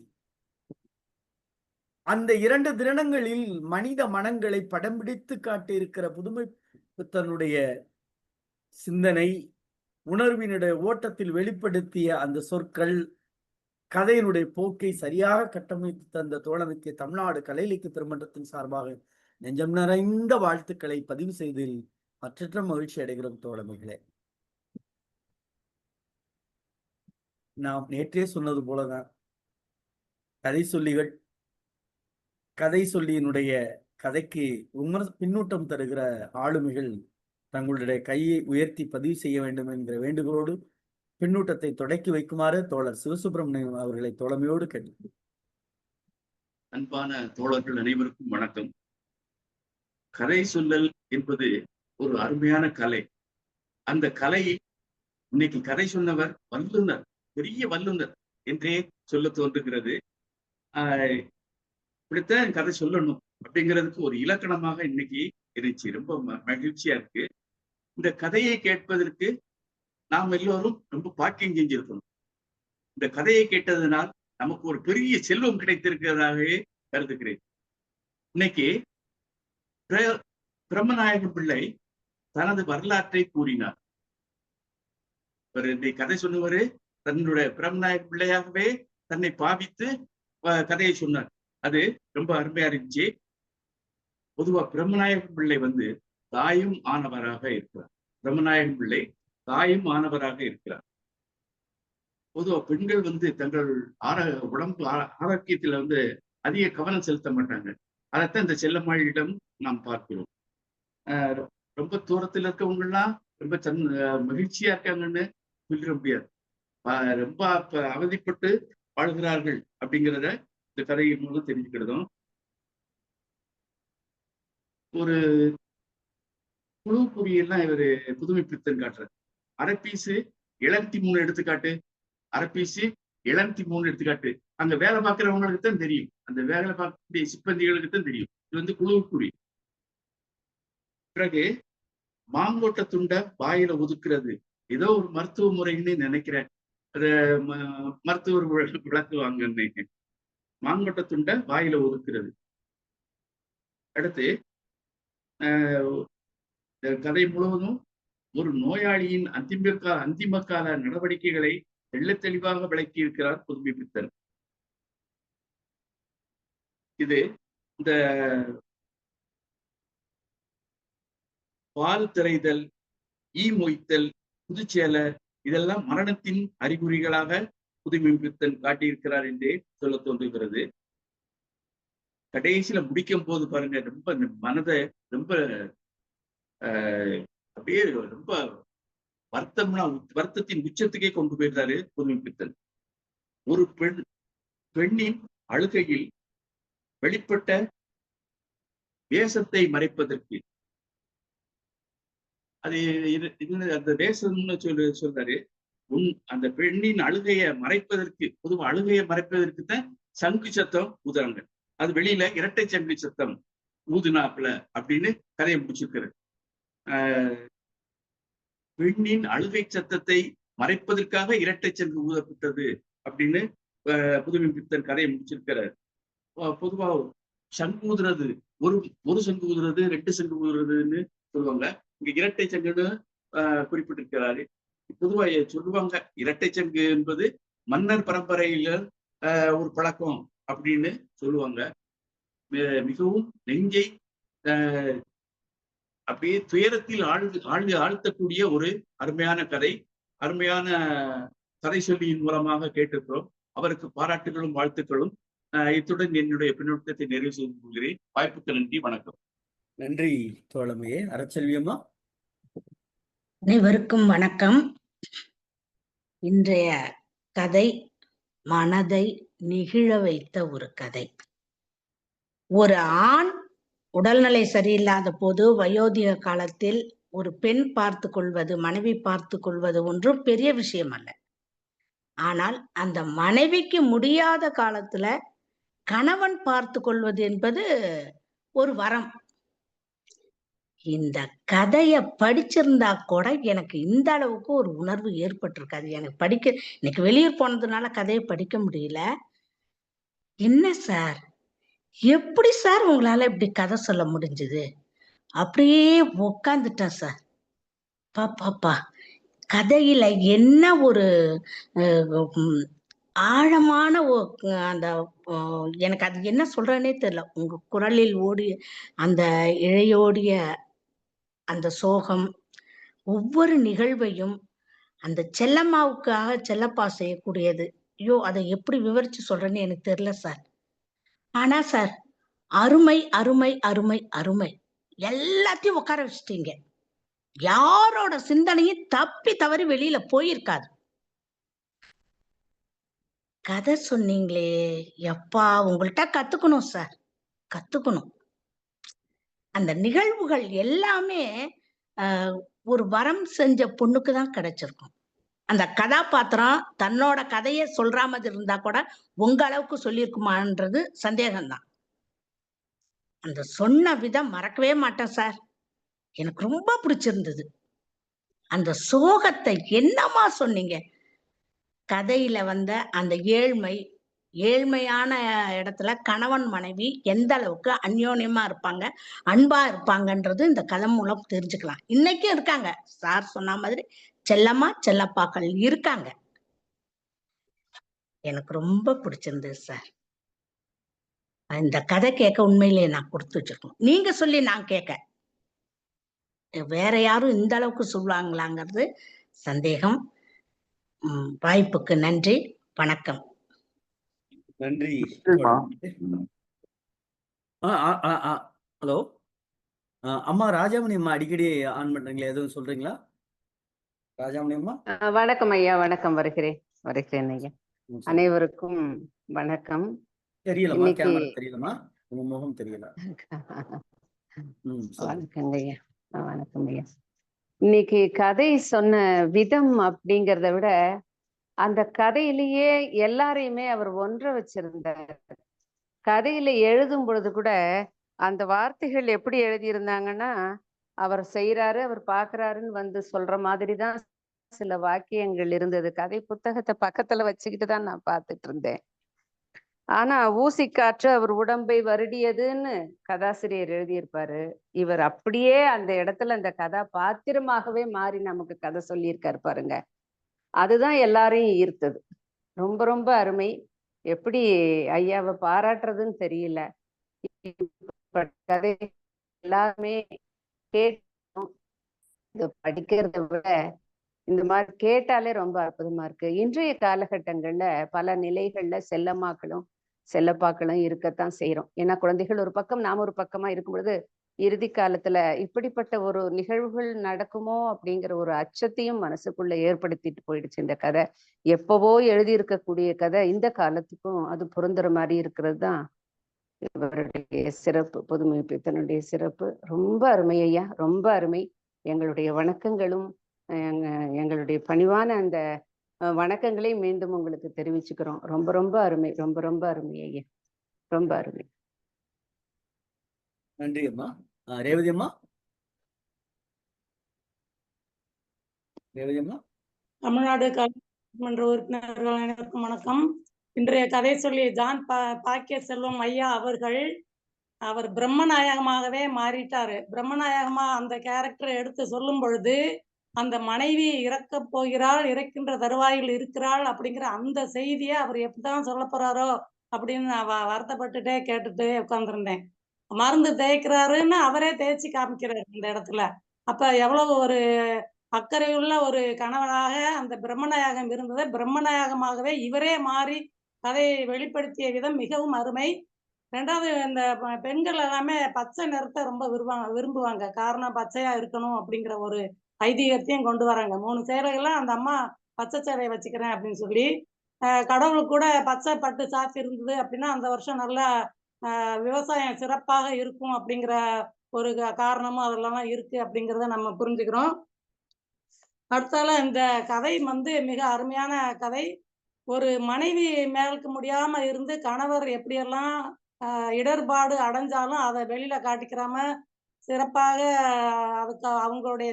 அந்த 2 தினங்களில் மனித மனங்களை படம் பிடித்து காட்டியிருக்கிற புதுமை புத்தனுடைய சிந்தனை, உணர்வினுடைய ஓட்டத்தில் வெளிப்படுத்திய அந்த சொற்கள் கதையினுடைய போக்கை சரியாக கட்டமைத்து தந்த தோழமைக்கு தமிழ்நாடு கலை இலக்கிய திருமன்றத்தின் சார்பாக நெஞ்சம் நிறைந்த வாழ்த்துக்களை பதிவு செய்ததில் மற்றற்ற மகிழ்ச்சி அடைகிறோம் தோழமைகளே. நாம் நேற்றே சொன்னது போலதான் கதை சொல்லிகள் கதை சொல்லியினுடைய கதைக்கு பின்னூட்டம் தருகிற ஆளுமைகள் தங்களுடைய கையை உயர்த்தி பதிவு செய்ய வேண்டும் என்கிற வேண்டுகோளோடு பின்னூட்டத்தை தொடக்கி வைக்குமாறு தோழர் சிவசுப்பிரமணியம் அவர்களை தோழமையோடு கேட்டு. அன்பான தோழர்கள் அனைவருக்கும் வணக்கம். கதை சொல்லல் என்பது ஒரு அருமையான கலை. அந்த கலை இன்னைக்கு கதை சொன்னவர் வல்லுனர், பெரிய வல்லுனர் என்றே சொல்ல தோன்றுகிறது. இப்படித்தான் கதை சொல்லணும் அப்படிங்கிறதுக்கு ஒரு இலக்கணமாக இன்னைக்கு இருந்துச்சு. ரொம்ப மகிழ்ச்சியா இருக்கு. இந்த கதையை கேட்பதற்கு நாம் எல்லோரும் ரொம்ப பாக்கியம் செஞ்சிருக்கணும். இந்த கதையை கேட்டதனால் நமக்கு ஒரு பெரிய செல்வம் கிடைத்திருக்கிறதாகவே கருதுகிறேன். இன்னைக்கு பிரம்மநாயக பிள்ளை தனது வரலாற்றை கூறினார். கதை சொன்னவரு தன்னுடைய பிரம்மநாயக பிள்ளையாகவே தன்னை பாவித்து கதையை சொன்னார். அது ரொம்ப அருமையா இருந்துச்சு. பொதுவா பிரம்மநாயக பிள்ளை தாயும் ஆனவராக இருக்கிறார். பிரம்மநாயக பிள்ளை தாயும் ஆனவராக இருக்கிறார். பொதுவா பெண்கள் தங்கள் உடம்பு ஆரோக்கியத்துல அதிக கவனம் செலுத்த மாட்டாங்க. அதைத்தான் இந்த செல்லம்மாளிடம் நாம் பார்க்கிறோம். ரொம்ப தூரத்துல இருக்கவங்க எல்லாம் ரொம்ப மகிழ்ச்சியா இருக்காங்கன்னு சொல்லிட முடியாது. ரொம்ப அவதிப்பட்டு வாழ்கிறார்கள் அப்படிங்கிறத இந்த கதையின் மூலம் தெரிஞ்சுக்கிறதும். ஒரு குழு குறியெல்லாம் இவரு புதுமை பித்தன் காட்டுறாரு. அரைப்பீசு 73 எடுத்துக்காட்டு, அரைப்பீசு 73 எடுத்துக்காட்டு. அங்க வேலை பார்க்கிறவங்களுக்கு தான் தெரியும், அந்த வேலை பார்க்கக்கூடிய சிப்பந்திகளுக்கு தான் தெரியும். இது குழு குறி. பிறகு மாங்கொட்டை துண்டை வாயில ஒதுக்குறது ஏதோ ஒரு மருத்துவ முறைன்னு நினைக்கிறேன். அத மருத்துவர் விளக்குவாங்கன்னு. மாங்கொட்டை துண்டை வாயில ஒதுக்குறது. அடுத்து கதை முழுவதும் ஒரு நோயாளியின் அந்திம கால நடவடிக்கைகளை தெள்ளத் தெளிவாக விளக்கி இருக்கிறார் புதுமை பித்தன். இது இந்த பால் திரைதல், ஈ மொய்த்தல், புதுச்சேலை இதெல்லாம் மரணத்தின் அறிகுறிகளாக புதுமை பித்தன் காட்டியிருக்கிறார் என்றே சொல்ல தோன்றுகிறது. கடைசியில முடிக்கும் போது பாருங்க, ரொம்ப மனதை ரொம்ப அப்படியே ரொம்ப வருத்தத்தின் உச்சத்துக்கே கொண்டு போயிருந்தாரு புதுமை பித்தன். ஒரு பெண்ணின் அழுகையில் வெளிப்பட்ட வேஷத்தை மறைப்பதற்கு, அது அந்த வேஷம்னு சொல்றாரு. அந்த பெண்ணின் அழுகையை மறைப்பதற்கு, பொதுவா அழுகையை மறைப்பதற்கு தான் சங்கு சத்தம் ஊதுறாங்க. அது வெளியில இரட்டை சங்கு சத்தம் ஊதுனாப்புல அப்படின்னு கதையை முடிச்சிருக்கிறது. பெண்ணின் அழுகை சத்தத்தை மறைப்பதற்காக இரட்டை சங்கு ஊதப்பட்டது அப்படின்னு புதுமை பித்தன் கதையை முடிச்சிருக்கிறார். பொதுவா சங்கு ஊதுறது, ஒரு சங்கு ஊதுறது, 2 சங்கு ஊதுறதுன்னு சொல்லுவாங்க. இங்க இரட்டை சங்குன்னு குறிப்பிட்டிருக்கிறாரு. பொதுவா சொல்லுவாங்க, இரட்டை சங்கு என்பது மன்னர் பரம்பரையில ஒரு பழக்கம் அப்படின்னு சொல்லுவாங்க. மிகவும் நெஞ்சை அப்படியே துயரத்தில் ஆழ்த்தக்கூடிய ஒரு அருமையான கதை, அருமையான கதை சொல்லியின் மூலமாக கேட்டிருக்கிறோம். அவருக்கு பாராட்டுகளும் வாழ்த்துக்களும். இத்துடன் என்னுடைய பின்னோட்டத்தை நிறைவு செய்து கொள்கிறேன். வாய்ப்புக்கு நன்றி, வணக்கம். நன்றி தோழமையே. அறச்செல்வியம்மா. அனைவருக்கும் வணக்கம். இன்றைய கதை மனதை நெகிழ வைத்த ஒரு கதை. ஒரு ஆண் உடல்நிலை சரியில்லாத போது வயோதிக காலத்தில் ஒரு பெண் பார்த்து கொள்வது, மனைவி பார்த்து கொள்வது ஒன்றும் பெரிய விஷயம் அல்ல. ஆனால் அந்த மனைவிக்கு முடியாத காலத்துல கணவன் பார்த்து கொள்வது என்பது ஒரு வரம். இந்த கதைய படிச்சிருந்தா கூட எனக்கு இந்த அளவுக்கு ஒரு உணர்வு ஏற்பட்டிருக்காது. எனக்கு இன்னைக்கு வெளியூர் போனதுனால கதையை படிக்க முடியல. என்ன சார், எப்படி சார் உங்களால இப்படி கதை சொல்ல முடிஞ்சது? அப்படியே உக்காந்துட்டேன் சார். பாப்பாப்பா, கதையில என்ன ஒரு ஆழமான அந்த எனக்கு அது என்ன சொல்றேன்னே தெரியல. உங்க குரலில் ஓடிய அந்த இழையோடிய அந்த சோகம், ஒவ்வொரு நிகழ்வையும் அந்த செல்லம்மாவுக்காக செல்லப்பா செய்யக்கூடியது. ஐயோ, அதை எப்படி விவரிச்சு சொல்றேன்னு எனக்கு தெரியல சார். ஆனா சார், அருமை அருமை அருமை அருமை. எல்லாத்தையும் உட்கார வச்சுட்டீங்க. யாரோட சிந்தனையும் தப்பி தவறி வெளியில போயிருக்காது. கதை சொன்னீங்களே, எப்பா உங்கள்கிட்ட கத்துக்கணும் சார், கத்துக்கணும். அந்த நிகழ்வுகள் எல்லாமே ஒரு வரம் செஞ்ச பொண்ணுக்கு தான் கிடைச்சிருக்கும். அந்த கதாபாத்திரம் தன்னோட கதையை சொல்ற மாதிரி இருந்தா கூட உங்க அளவுக்கு சொல்லியிருக்குமான்றது சந்தேகம்தான். அந்த சொன்ன விதம் மறக்கவே மாட்டேன் சார். எனக்கு ரொம்ப பிடிச்சிருந்தது. அந்த சோகத்தை என்னமா சொன்னீங்க. கதையில வந்த அந்த ஏழ்மையான இடத்துல கணவன் மனைவி எந்த அளவுக்கு அந்யோன்யமா இருப்பாங்க, அன்பா இருப்பாங்கன்றது இந்த கதை மூலம் தெரிஞ்சுக்கலாம். இன்னைக்கும் இருக்காங்க சார் சொன்ன மாதிரி செல்லம்மா செல்லப்பாக்கள் இருக்காங்க. எனக்கு ரொம்ப பிடிச்சிருந்தது சார். இந்த கதை கேட்க உண்மையிலேயே நான் கொடுத்து வச்சிருக்கோம். நீங்க சொல்லி நான் கேட்க, வேற யாரும் இந்த அளவுக்கு சொல்லுவாங்களாங்கிறது சந்தேகம். வாய்ப்புக்கு நன்றி, வணக்கம். நன்றி. சரிம்மா. ஹலோ, அம்மா ராஜாமணி அம்மா அடிக்கடி ஆன் பண்றீங்களா, எதுவும் சொல்றீங்களா ராஜாமணி அம்மா? வணக்கம் ஐயா, வணக்கம். வருகிறேன் ஐயா. அனைவருக்கும் வணக்கம். தெரியலமா, இன்னைக்கு கேமரா தெரியலமா, உங்க முகம் தெரியல. வணக்கங்க ஐயா, வணக்கம் ஐயா. இன்னைக்கு கதை சொன்ன விதம் அப்படிங்கிறத விட அந்த கதையிலேயே எல்லாரையுமே அவர் ஒன்ற வச்சிருந்தார். கதையில எழுதும் பொழுது கூட அந்த வார்த்தைகள் எப்படி எழுதியிருந்தாங்கன்னா, அவர் செய்யறாரு, அவர் பாக்குறாருன்னு வந்து சொல்ற மாதிரிதான் சில வாக்கியங்கள் இருந்தது. கதை புத்தகத்தை பக்கத்துல வச்சுக்கிட்டு தான் நான் பார்த்துட்டு இருந்தேன். ஆனா ஊசிக்காற்று அவர் உடம்பை வருடியதுன்னு கதாசிரியர் எழுதியிருப்பாரு. இவர் அப்படியே அந்த இடத்துல அந்த கதாபாத்திரமாகவே மாறி நமக்கு கதை சொல்லியிருக்காரு பாருங்க. அதுதான் எல்லாரையும் ஈர்த்தது. ரொம்ப ரொம்ப அருமை. எப்படி ஐயாவை பாராட்டுறதுன்னு தெரியல. கதை எல்லாருமே கேட்கணும். இதை படிக்கிறத விட இந்த மாதிரி கேட்டாலே ரொம்ப அற்புதமா இருக்கு. இன்றைய காலகட்டங்கள்ல பல நிலைகள்ல செல்லம்மாக்களும் செல்லப்பாக்களும் இருக்கத்தான் செய்யறோம். ஏன்னா குழந்தைகள் ஒரு பக்கம், நாம ஒரு பக்கமா இருக்கும் பொழுது இறுதி காலத்துல இப்படிப்பட்ட ஒரு நிகழ்வுகள் நடக்குமோ அப்படிங்கிற ஒரு அச்சத்தையும் மனசுக்குள்ள ஏற்படுத்திட்டு போயிடுச்சு இந்த கதை. எப்பவோ எழுதி இருக்கக்கூடிய கதை இந்த காலத்துக்கும் அது பொருந்துற மாதிரி இருக்கிறது தான் இவருடைய சிறப்பு, புதுமை பித்தனுடைய சிறப்பு. ரொம்ப அருமை ஐயா, ரொம்ப அருமை. எங்களுடைய வணக்கங்களும் எங்களுடைய பணிவான அந்த வணக்கங்களை மீண்டும் உங்களுக்கு தெரிவிச்சுக்கிறோம். ரொம்ப ரொம்ப அருமை, ரொம்ப ரொம்ப அருமை ஐயா, ரொம்ப அருமை. நன்றி அம்மா. ரேவதி அம்மா. ரேவதி அம்மா. தமிழ்நாடு கல்விமன்ற உறுப்பினர்கள் அனைவருக்கும் வணக்கம். இன்றைய கதை சொல்லி ஜான் பாக்கிய செல்வம் ஐயா அவர்கள், அவர் பிரம்மநாயகமாகவே மாறிட்டாரு. பிரம்மநாயகமா அந்த கேரக்டரை எடுத்து சொல்லும் பொழுது அந்த மனைவி இறக்கப் போகிறாள், இறக்கின்ற தருவாயில் இருக்கிறாள் அப்படிங்கிற அந்த செய்தியை அவர் எப்படிதான் சொல்ல போறாரோ அப்படின்னு நான் வருத்தப்பட்டுட்டே கேட்டுட்டு உட்கார்ந்துருந்தேன். மருந்து தேய்க்கிறாருன்னு அவரே தேய்ச்சி காமிக்கிறாரு இந்த இடத்துல. அப்ப எவ்வளவு ஒரு அக்கறையுள்ள ஒரு கணவனாக அந்த பிரம்மநாயகம் இருந்ததை பிரம்மநாயகமாகவே இவரே மாறி கதையை வெளிப்படுத்திய விதம் மிகவும் அருமை. ரெண்டாவது, இந்த பெண்கள் எல்லாமே பச்சை நிறத்தை ரொம்ப விரும்புவாங்க. காரணம் பச்சையா இருக்கணும் அப்படிங்கிற ஒரு ஐதீகத்தையும் கொண்டு வராங்க. 3 சேலைகள்லாம் அந்த அம்மா பச்சை சேலையை வச்சுக்கிறேன் அப்படின்னு சொல்லி, கடவுளுக்கு கூட பச்சை பட்டு சாத்தி இருந்தது அப்படின்னா அந்த வருஷம் நல்லா விவசாயம் சிறப்பாக இருக்கும் அப்படிங்கிற ஒரு காரணமும் அதெல்லாம் இருக்கு அப்படிங்கிறத நம்ம புரிஞ்சுக்கிறோம். அடுத்தால இந்த கதை மிக அருமையான கதை. ஒரு மனைவி மேலுக்கு முடியாம இருந்து கணவர் எப்படியெல்லாம் இடர்பாடு அடைஞ்சாலும் அதை வெளியில காட்டிக்கிறாம சிறப்பாக அதுக்கு அவங்களுடைய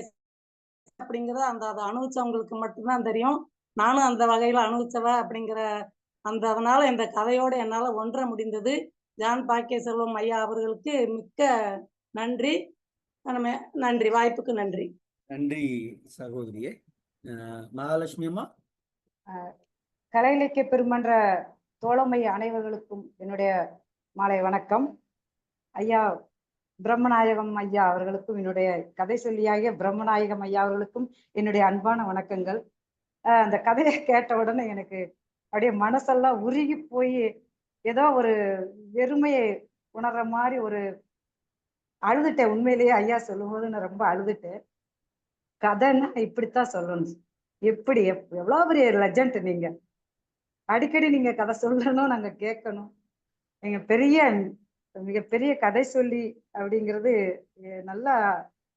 அப்படிங்கிறத அதை அனுபவிச்சவங்களுக்கு மட்டும்தான் தெரியும். நானும் அந்த வகையில அனுபவிச்சவ அப்படிங்கிற அதனால இந்த கதையோடு என்னால ஒன்ற முடிந்தது. ஜான் பாக்கிய செல்வம் ஐயா அவர்களுக்கு மிக்க நன்றி. நன்றி, வாய்ப்புக்கு நன்றி. நன்றி சகோதரியே. மகாலட்சுமி அம்மா. கலை இலக்கிய பெருமன்ற தோழமை அனைவர்களுக்கும் என்னுடைய மாலை வணக்கம். ஐயா பிரம்மநாயகம் ஐயா அவர்களுக்கும், என்னுடைய கதை சொல்லியாகிய பிரம்மநாயகம் ஐயா அவர்களுக்கும் என்னுடைய அன்பான வணக்கங்கள். அந்த கதையை கேட்ட உடனே எனக்கு அப்படியே மனசெல்லாம் உருகி போய் ஏதோ ஒரு வெறுமையை உணர்ற மாதிரி ஒரு அழுதுட்டேன். உண்மையிலேயே ஐயா சொல்லும்போது நான் ரொம்ப அழுதுட்டேன். கதைன்னா இப்படித்தான் சொல்லணும். எப்படி எவ்வளவு பெரிய லெஜண்ட் நீங்க. அடிக்கடி நீங்க கதை சொல்லணும், நாங்க கேட்கணும். நீங்க மிகப்பெரிய கதை சொல்லி அப்படிங்கிறது நல்லா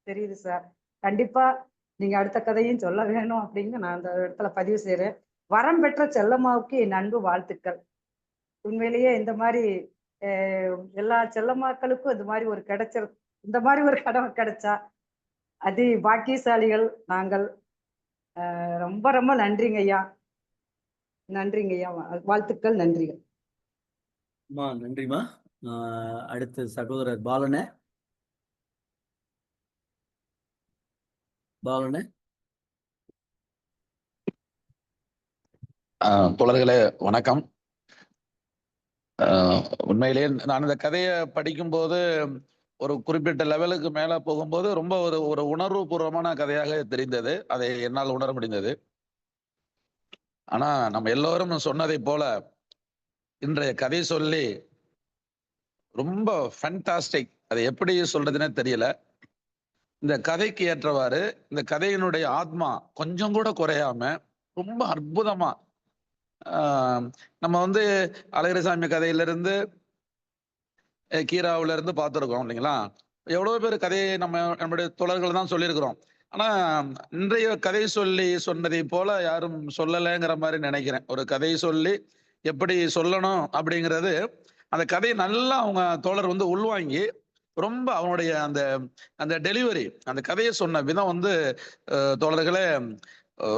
தெரியுது சார். கண்டிப்பா நீங்க அடுத்த கதையும் சொல்ல வேணும் அப்படின்னு நான் அந்த இடத்துல பதிவு செய்யறேன். வரம் பெற்ற செல்லம்மாவுக்கு என் அன்பு வாழ்த்துக்கள். உண்மையிலேயே இந்த மாதிரி எல்லா செல்லம்மாக்களுக்கும் இந்த மாதிரி ஒரு கடமை கிடைச்சா அது பாக்கியசாலிகள் நாங்கள். ரொம்ப ரொம்ப நன்றிங்க ஐயா. நன்றிங்க ஐயா. வாழ்த்துக்கள். நன்றிகள். நன்றிமா. அடுத்து சகோதரர் பாலன. தோழர்களே வணக்கம். உண்மையிலேயே நான் இந்த கதையை படிக்கும்போது ஒரு குறிப்பிட்ட லெவலுக்கு மேல போகும்போது ரொம்ப ஒரு உணர்வு பூர்வமான கதையாக தெரிந்தது. அதை என்னால் உணர முடிந்தது. ஆனா நம்ம எல்லோரும் சொன்னதை போல இன்றைய கதை சொல்லி ரொம்ப ஃபேண்டாஸ்டிக். அதை எப்படி சொல்றதுன்னே தெரியல. இந்த கதைக்கு ஏற்றவாறு இந்த கதையினுடைய ஆத்மா கொஞ்சம் கூட குறையாம ரொம்ப அற்புதமா நம்ம அழகிரிசாமி கதையிலிருந்து கீராவில இருந்து பார்த்துருக்கோம் இல்லைங்களா. எவ்வளவு பேர் கதையை நம்முடைய தோழர்கள் தான் சொல்லியிருக்கிறோம். ஆனா இன்றைய கதை சொல்லி சொன்னதை போல யாரும் சொல்லலைங்கிற மாதிரி நினைக்கிறேன். ஒரு கதை சொல்லி எப்படி சொல்லணும் அப்படிங்கிறது அந்த கதையை நல்லா அவங்க தோழர் உள்வாங்கி ரொம்ப அவனுடைய அந்த டெலிவரி, அந்த கதையை சொன்ன விதம் தோழர்களே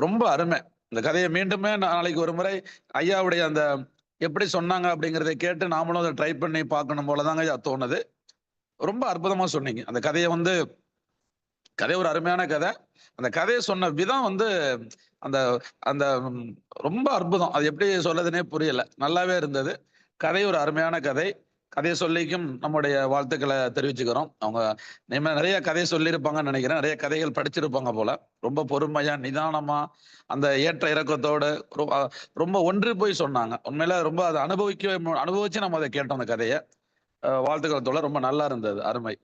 ரொம்ப அருமை. இந்த கதையை மீண்டுமே நாளைக்கு ஒரு முறை ஐயாவுடைய அந்த எப்படி சொன்னாங்க அப்படிங்கிறத கேட்டு நாமளும் அதை ட்ரை பண்ணி பார்க்கணும் போலதாங்க ஐயா தோணுது. ரொம்ப அற்புதமா சொன்னீங்க. அந்த கதையை கதை ஒரு அருமையான கதை. அந்த கதையை சொன்ன விதம் அந்த அந்த ரொம்ப அற்புதம். அது எப்படி சொல்லதுன்னே புரியல, நல்லாவே இருந்தது. கதை ஒரு அருமையான கதை. கதையை சொல்லிக்கும் நம்முடைய வாழ்த்துக்களை தெரிவிச்சுக்கிறோம். அவங்க நிறைய கதை சொல்லியிருப்பாங்கன்னு நினைக்கிறேன். நிறைய கதைகள் படிச்சிருப்பாங்க போல. ரொம்ப பொறுமையா நிதானமா அந்த ஏற்ற இறக்கத்தோடு ரொம்ப ஒன்று போய் சொன்னாங்க. உண்மையில ரொம்ப அதை அனுபவிச்சு நம்ம அதை கேட்டோம். அந்த கதையை வாழ்த்துக்களத்தோட ரொம்ப நல்லா இருந்தது. அருமை.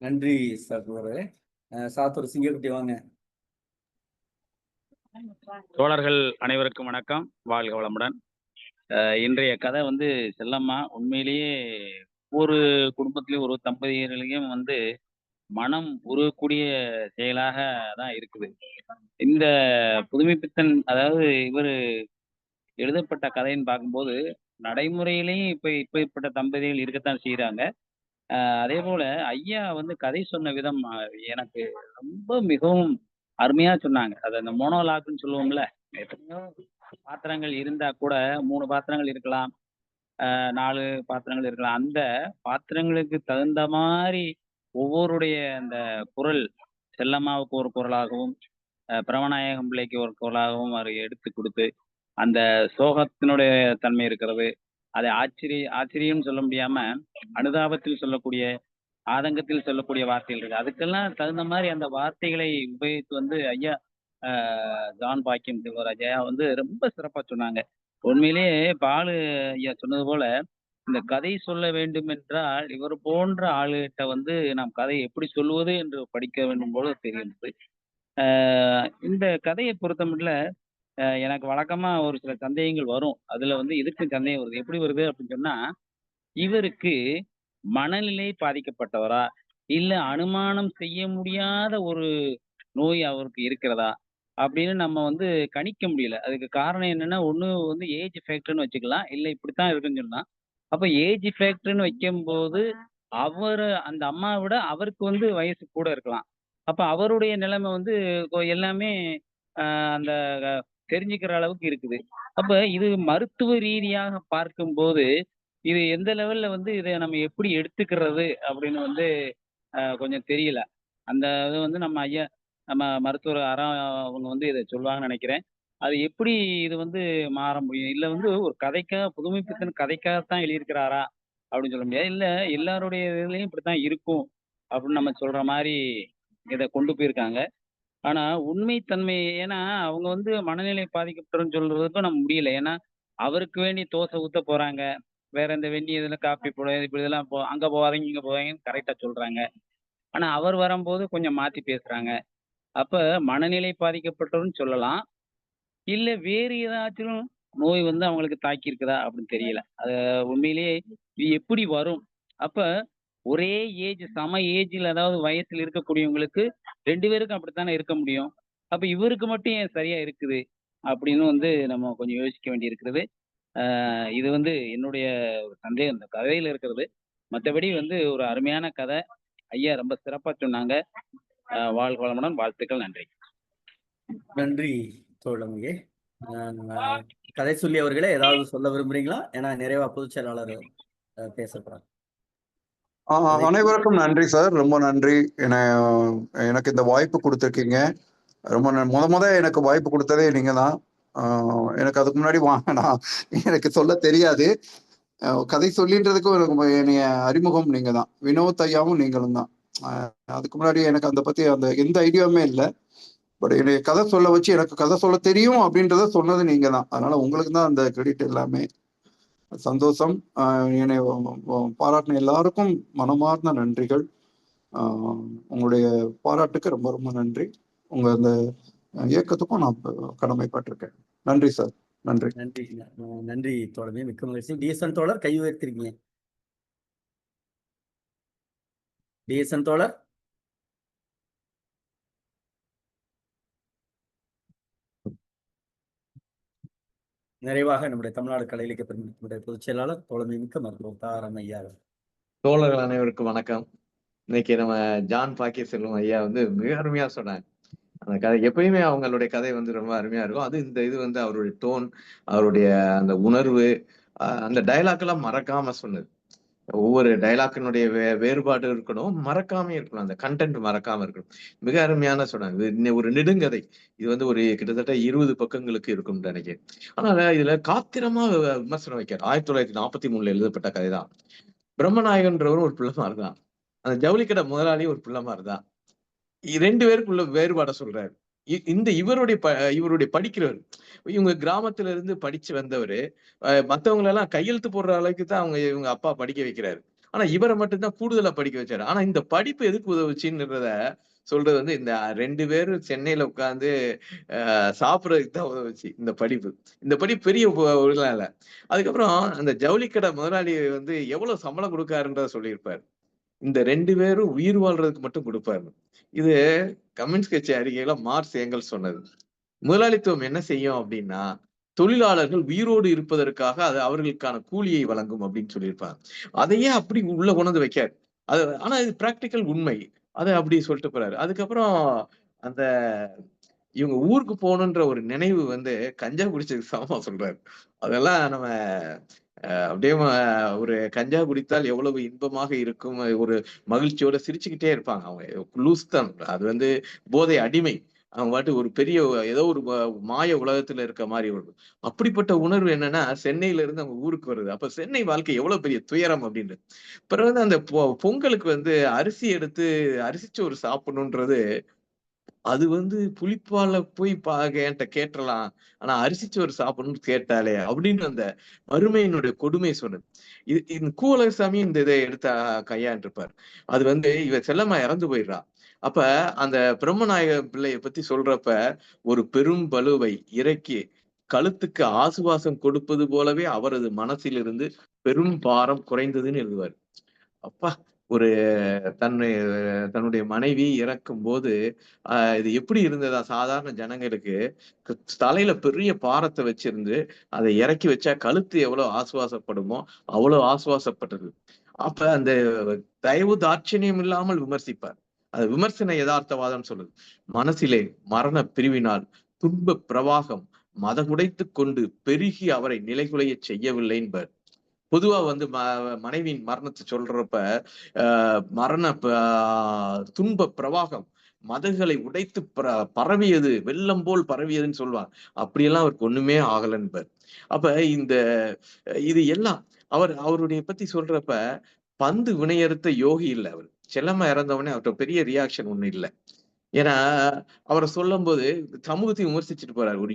நன்றி சகோதரரே. சாத்தூர் சிங்கக்குட்டி வாங்க. தோழர்கள் அனைவருக்கும் வணக்கம். வாழ்க வளமுடன். இன்றைய கதை செல்லம்மா உண்மையிலேயே ஒரு குடும்பத்திலையும் ஒரு தம்பதியர்களையும் மனம் உருவக்கூடிய செயலாக தான் இருக்குது. இந்த புதுமைப்பித்தன் அதாவது இவர் எழுதப்பட்ட கதைன்னு பார்க்கும்போது நடைமுறையிலையும் இப்படிப்பட்ட தம்பதிகள் இருக்கத்தான் செய்யறாங்க. அதே போல ஐயா கதை சொன்ன விதம் எனக்கு ரொம்ப மிகவும் அருமையா சொன்னாங்க. அது அந்த மோனோலாக்னு சொல்லுவோம்ல, எத்தனையோ பாத்திரங்கள் இருந்தா கூட 3 பாத்திரங்கள் இருக்கலாம், 4 பாத்திரங்கள் இருக்கலாம். அந்த பாத்திரங்களுக்கு தகுந்த மாதிரி ஒவ்வொருடைய அந்த குரல், செல்லம்மாவுக்கு ஒரு குரலாகவும் பிரமநாயகம் பிள்ளைக்கு ஒரு குரலாகவும் அவர் எடுத்து கொடுத்து அந்த சோகத்தினுடைய தன்மை இருக்கிறது. அதை ஆச்சரியம் சொல்ல முடியாம அனுதாபத்தில் சொல்லக்கூடிய, ஆதங்கத்தில் சொல்லக்கூடிய வார்த்தைகள் இருக்கு. அதுக்கெல்லாம் தகுந்த மாதிரி அந்த வார்த்தைகளை உபயோகித்து ஐயா ஜான் பாக்கியம் செல்வராஜ் ஐயா ரொம்ப சிறப்பா சொன்னாங்க. உண்மையிலேயே பாலு ஐயா சொன்னது போல இந்த கதை சொல்ல வேண்டும் என்றால் இவர் போன்ற ஆளுகிட்ட நாம் கதை எப்படி சொல்லுவது என்று படிக்க வேண்டும் போல தெரியுது. இந்த கதையை பொறுத்தமட்டில் எனக்கு வழக்கமா ஒரு சில சந்தேகங்கள் வரும். அதுல இதுக்கு சந்தேகம் வருது. எப்படி வருது அப்படின்னு சொன்னா, இவருக்கு மனநிலை பாதிக்கப்பட்டவரா, இல்ல அனுமானம் செய்ய முடியாத ஒரு நோய் அவருக்கு இருக்கிறதா அப்படின்னு நம்ம கணிக்க முடியல. அதுக்கு காரணம் என்னன்னா, ஒண்ணு ஏஜ் ஃபேக்டர்னு வச்சுக்கலாம், இல்ல இப்படித்தான் இருக்குன்னு சொல்லலாம். அப்ப ஏஜ் ஃபேக்டர்னு வைக்கும்போது அந்த அம்மாவை விட அவருக்கு வயசு கூட இருக்கலாம். அப்ப அவருடைய நிலைமை எல்லாமே அந்த தெரிஞ்சுக்கிற அளவுக்கு இருக்குது. அப்ப இது மருத்துவ ரீதியாக பார்க்கும்போது இது எந்த லெவல்ல இதை நம்ம எப்படி எடுத்துக்கிறது அப்படின்னு கொஞ்சம் தெரியல. அந்த இது நம்ம ஐயா நம்ம மருத்துவர் அவங்க வந்து இதை சொல்லுவாங்கன்னு நினைக்கிறேன். அது எப்படி இது வந்து மாற முடியும்? இல்ல வந்து ஒரு கதைக்காக புதுமைப்பித்தன் கதைக்காகத்தான் எழுதியிருக்கிறாரா? அப்படின்னு சொல்ல முடியாது. இல்ல எல்லாருடைய இதுலயும் இப்படித்தான் இருக்கும் அப்படின்னு நம்ம சொல்ற மாரி இத கொண்டு போயிருக்காங்க. ஆனா உண்மை தன்மை ஏன்னா அவங்க வந்து மனநிலை பாதிக்கப்பட்டவர்ன்னு சொல்றதுக்கும் நம்ம முடியல. ஏன்னா அவருக்கு வேண்டி தோசை ஊத்த போறாங்க. வேற இந்த வெந்நீர் இதுல காப்பி போட இப்படி இதெல்லாம் அங்க போகாதீங்க, இங்க போகாதீங்கன்னு கரெக்ட்டா சொல்றாங்க. ஆனா அவர் வரும்போது கொஞ்சம் மாத்தி பேசுறாங்க. அப்ப மனநிலை பாதிக்கப்பட்டவர்ன்னு சொல்லலாம். இல்ல வேறு ஏதாச்சும் நோய் வந்து அவங்களுக்கு தாக்கியிருக்குதா அப்படின்னு தெரியல. அது உண்மையிலேயே இது எப்படி வரும்? அப்ப ஒரே சம ஏஜ்ல அதாவது வயசுல இருக்கக்கூடியவங்களுக்கு 2 பேருக்கும் அப்படித்தானே இருக்க முடியும். அப்ப இவருக்கு மட்டும் ஏன் சரியா இருக்குது? அப்படின்னு வந்து நம்ம கொஞ்சம் யோசிக்க வேண்டியிருக்கிறது. இது வந்து என்னுடைய ஒரு சந்தேகம் இந்த கதையில இருக்கிறது. மத்தபடி வந்து ஒரு அருமையான கதை. ஐயா ரொம்ப சிறப்பா சொன்னாங்க. வாழ்க வளமுடன். வாழ்த்துக்கள். நன்றி. நன்றி தோழமையே. கதை சொல்லி அவர்களே ஏதாவது சொல்ல விரும்புறீங்களா? ஏன்னா நிறைவா பொதுச் செயலாளர் பேச போறாங்க. அனைவருக்கும் நன்றி சார், ரொம்ப நன்றி. எனக்கு இந்த வாய்ப்பு கொடுத்துருக்கீங்க. ரொம்ப முத எனக்கு வாய்ப்பு கொடுத்ததே நீங்க தான். எனக்கு அதுக்கு முன்னாடி எனக்கு சொல்ல தெரியாது. கதை சொல்லின்றதுக்கும் எனக்கு என்னைய அறிமுகம் நீங்க தான். வினோத் ஐயாவும் நீங்களும் தான். அதுக்கு முன்னாடி எனக்கு அந்த பத்தி அந்த எந்த ஐடியாவுமே இல்லை. பட் என்னைய கதை சொல்ல வச்சு எனக்கு கதை சொல்ல தெரியும் அப்படின்றத சொன்னது நீங்க தான். அதனால உங்களுக்கு தான் அந்த கிரெடிட் எல்லாமே. சந்தோஷம். என்னை பாராட்டின எல்லாருக்கும் மனமார்ந்த நன்றிகள். உங்களுடைய பாராட்டுக்கு ரொம்ப ரொம்ப நன்றி. உங்க அந்த இயக்கத்துக்கும் நான் கடமைப்பட்டிருக்கேன். நன்றி சார். நன்றி. நன்றி. நன்றி தோழமே, மிக்க மகிழ்ச்சி. டிஎஸ்என் தோழர் கை உயர்த்திருக்கீங்க. டிஎஸ்என் தோழர் நிறைவாக நம்முடைய தமிழ்நாடு கலை இலக்கிய பெருமன்றத்தினுடைய பொதுச் செயலாளர் தோழமை மிக்க மருத்துவர் தாராம் ஐயா. தோழர்கள் அனைவருக்கும் வணக்கம். இன்னைக்கு நம்ம ஜான் பாக்கிய செல்வம் ஐயா வந்து மிக அருமையா சொன்னாங்க. அந்த கதை எப்பயுமே அவங்களுடைய கதை வந்து ரொம்ப அருமையா இருக்கும். அது இந்த இது வந்து அவருடைய டோன், அவருடைய அந்த உணர்வு, அந்த டைலாக் எல்லாம் மறக்காம சொன்னது. ஒவ்வொரு டைலாக்கினுடைய வேறுபாடு இருக்கணும், மறக்காம இருக்கணும், அந்த கண்டென்ட் மறக்காம இருக்கணும். மிக அருமையான சொன்னாங்க. ஒரு நெடுங்கதை. இது வந்து ஒரு கிட்டத்தட்ட 20 பக்கங்களுக்கு இருக்கும் நினைக்கிறேன். ஆனா இதுல காத்திரமா விமர்சனம் வைக்கிறார். 1943 எழுதப்பட்ட கதைதான். பிரம்மநாயகன்றவரும் ஒரு பிள்ளைமார் தான். அந்த ஜவுளிக்கடை முதலாளி ஒரு பிள்ளைமார் தான். 2 பேருக்குள்ள வேறுபாட சொல்றாரு. இவருடைய படிக்கிறவர். இவங்க கிராமத்துல இருந்து படிச்சு வந்தவரு. மத்தவங்க எல்லாம் கையெழுத்து போடுற அளவுக்கு தான் இவங்க அப்பா படிக்க வைக்கிறாரு. ஆனா இவரை மட்டும்தான் கூடுதலா படிக்க வச்சாரு. ஆனா இந்த படிப்பு எதுக்கு உதவுச்சுன்றத சொல்றது வந்து இந்த 2 பேரும் சென்னையில உட்கார்ந்து சாப்பிடறதுக்கு தான் உதவுச்சு இந்த படிப்பு. இந்த படிப்பு பெரிய இல்ல. அதுக்கப்புறம் அந்த ஜவுளிக்கடை முதலாளி வந்து எவ்வளவு சம்பளம் கொடுக்காருன்றத சொல்லியிருப்பாரு. இந்த 2 பேரும் உயிர் வாழ்றதுக்கு மட்டும் கொடுப்பாரு. இது கம்யூனிஸ்ட் கட்சி அறிக்கையில மார்க்ஸ் ஏங்கல்ஸ் சொன்னது. முதலாளித்துவம் என்ன செய்யும் அப்படின்னா, தொழிலாளர்கள் உயிரோடு இருப்பதற்காக அது அவர்களுக்கான கூலியை வழங்கும் அப்படின்னு சொல்லியிருப்பாங்க. அதையே அப்படி உள்ள கொண்டு வைக்காரு. ஆனா இது பிராக்டிக்கல் உண்மை. அதை அப்படி சொல்லிட்டு போறாரு. அதுக்கப்புறம் அந்த இவங்க ஊருக்கு போகணுன்ற ஒரு நினைவு வந்து கஞ்சா குடிச்சதுக்கு சமமா சொல்றாரு. அதெல்லாம் நம்ம அப்படியே ஒரு கஞ்சா குடித்தால் எவ்வளவு இன்பமாக இருக்கும், ஒரு மகிழ்ச்சியோட சிரிச்சுக்கிட்டே இருப்பாங்க. அவங்க லூஸ் தான். அது வந்து போதை அடிமை. அவங்க பாட்டு ஒரு பெரிய ஏதோ ஒரு மாய உலகத்துல இருக்க மாதிரி ஒரு அப்படிப்பட்ட உணர்வு என்னன்னா சென்னையில இருந்து அவங்க ஊருக்கு வருது. அப்ப சென்னை வாழ்க்கை எவ்வளவு பெரிய துயரம் அப்படின்னு. பிறகு வந்து அந்த பொங்கலுக்கு வந்து அரிசி எடுத்து அரிசிச்சோறு சாப்பிடணுன்றது அது வந்து புளிப்பால போய் என்கிட்ட கேட்டலாம். ஆனா அரிசிச்சோறு சாப்பிடணும்னு கேட்டாலே அப்படின்னு அந்த வறுமையினுடைய கொடுமை சொன்னது. இந்த கூவலசாமி இந்த இதை எடுத்து கையாண்டிருப்பார். அது வந்து இவ செல்லம்மா இறந்து போயிடுறா. அப்ப அந்த பிரம்மநாயக பிள்ளைய பத்தி சொல்றப்ப ஒரு பெரும் பலுவை இறக்கி கழுத்துக்கு ஆசுவாசம் கொடுப்பது போலவே அவரது மனசிலிருந்து பெரும் பாரம் குறைந்ததுன்னு எழுதுவார். அப்பா ஒரு தன்னுடைய மனைவி இறக்கும் போது இது எப்படி இருந்ததா சாதாரண ஜனங்களுக்கு தலையில பெரிய பாரத்தை வச்சிருந்து அதை இறக்கி வச்சா கழுத்து எவ்வளவு ஆசுவாசப்படுமோ அவ்வளவு ஆசுவாசப்பட்டது. அப்ப அந்த தயவு தாட்சணியம் இல்லாமல் விமர்சிப்பார். அது விமர்சன யதார்த்தவாதம் சொல்லுது. மனசிலே மரண பிரிவினால் துன்ப பிரவாகம் மதகுடைத்து கொண்டு பெருகி அவரை நிலைகுலைய செய்யவில்லை என்பர். பொதுவா வந்து மனைவியின் மரணத்தை சொல்றப்ப மரண துன்ப பிரவாகம் மதகுகளை உடைத்து பரவியது, வெள்ளம் போல் பரவியதுன்னு சொல்லுவாங்க. அப்படியெல்லாம் அவருக்கு ஒண்ணுமே ஆகலன்பார். அப்ப இது எல்லாம் அவருடைய பத்தி சொல்றப்ப பந்து வினையறுத்த யோகி இல்ல அவர். செல்லம்மா இறந்தவொடனே அவர்ட்ட பெரிய ரியாக்ஷன் ஒண்ணும் இல்ல. ஏன்னா அவரை சொல்லும்போது சமூகத்தை விமர்சிச்சுட்டு போறாரு. ஒரு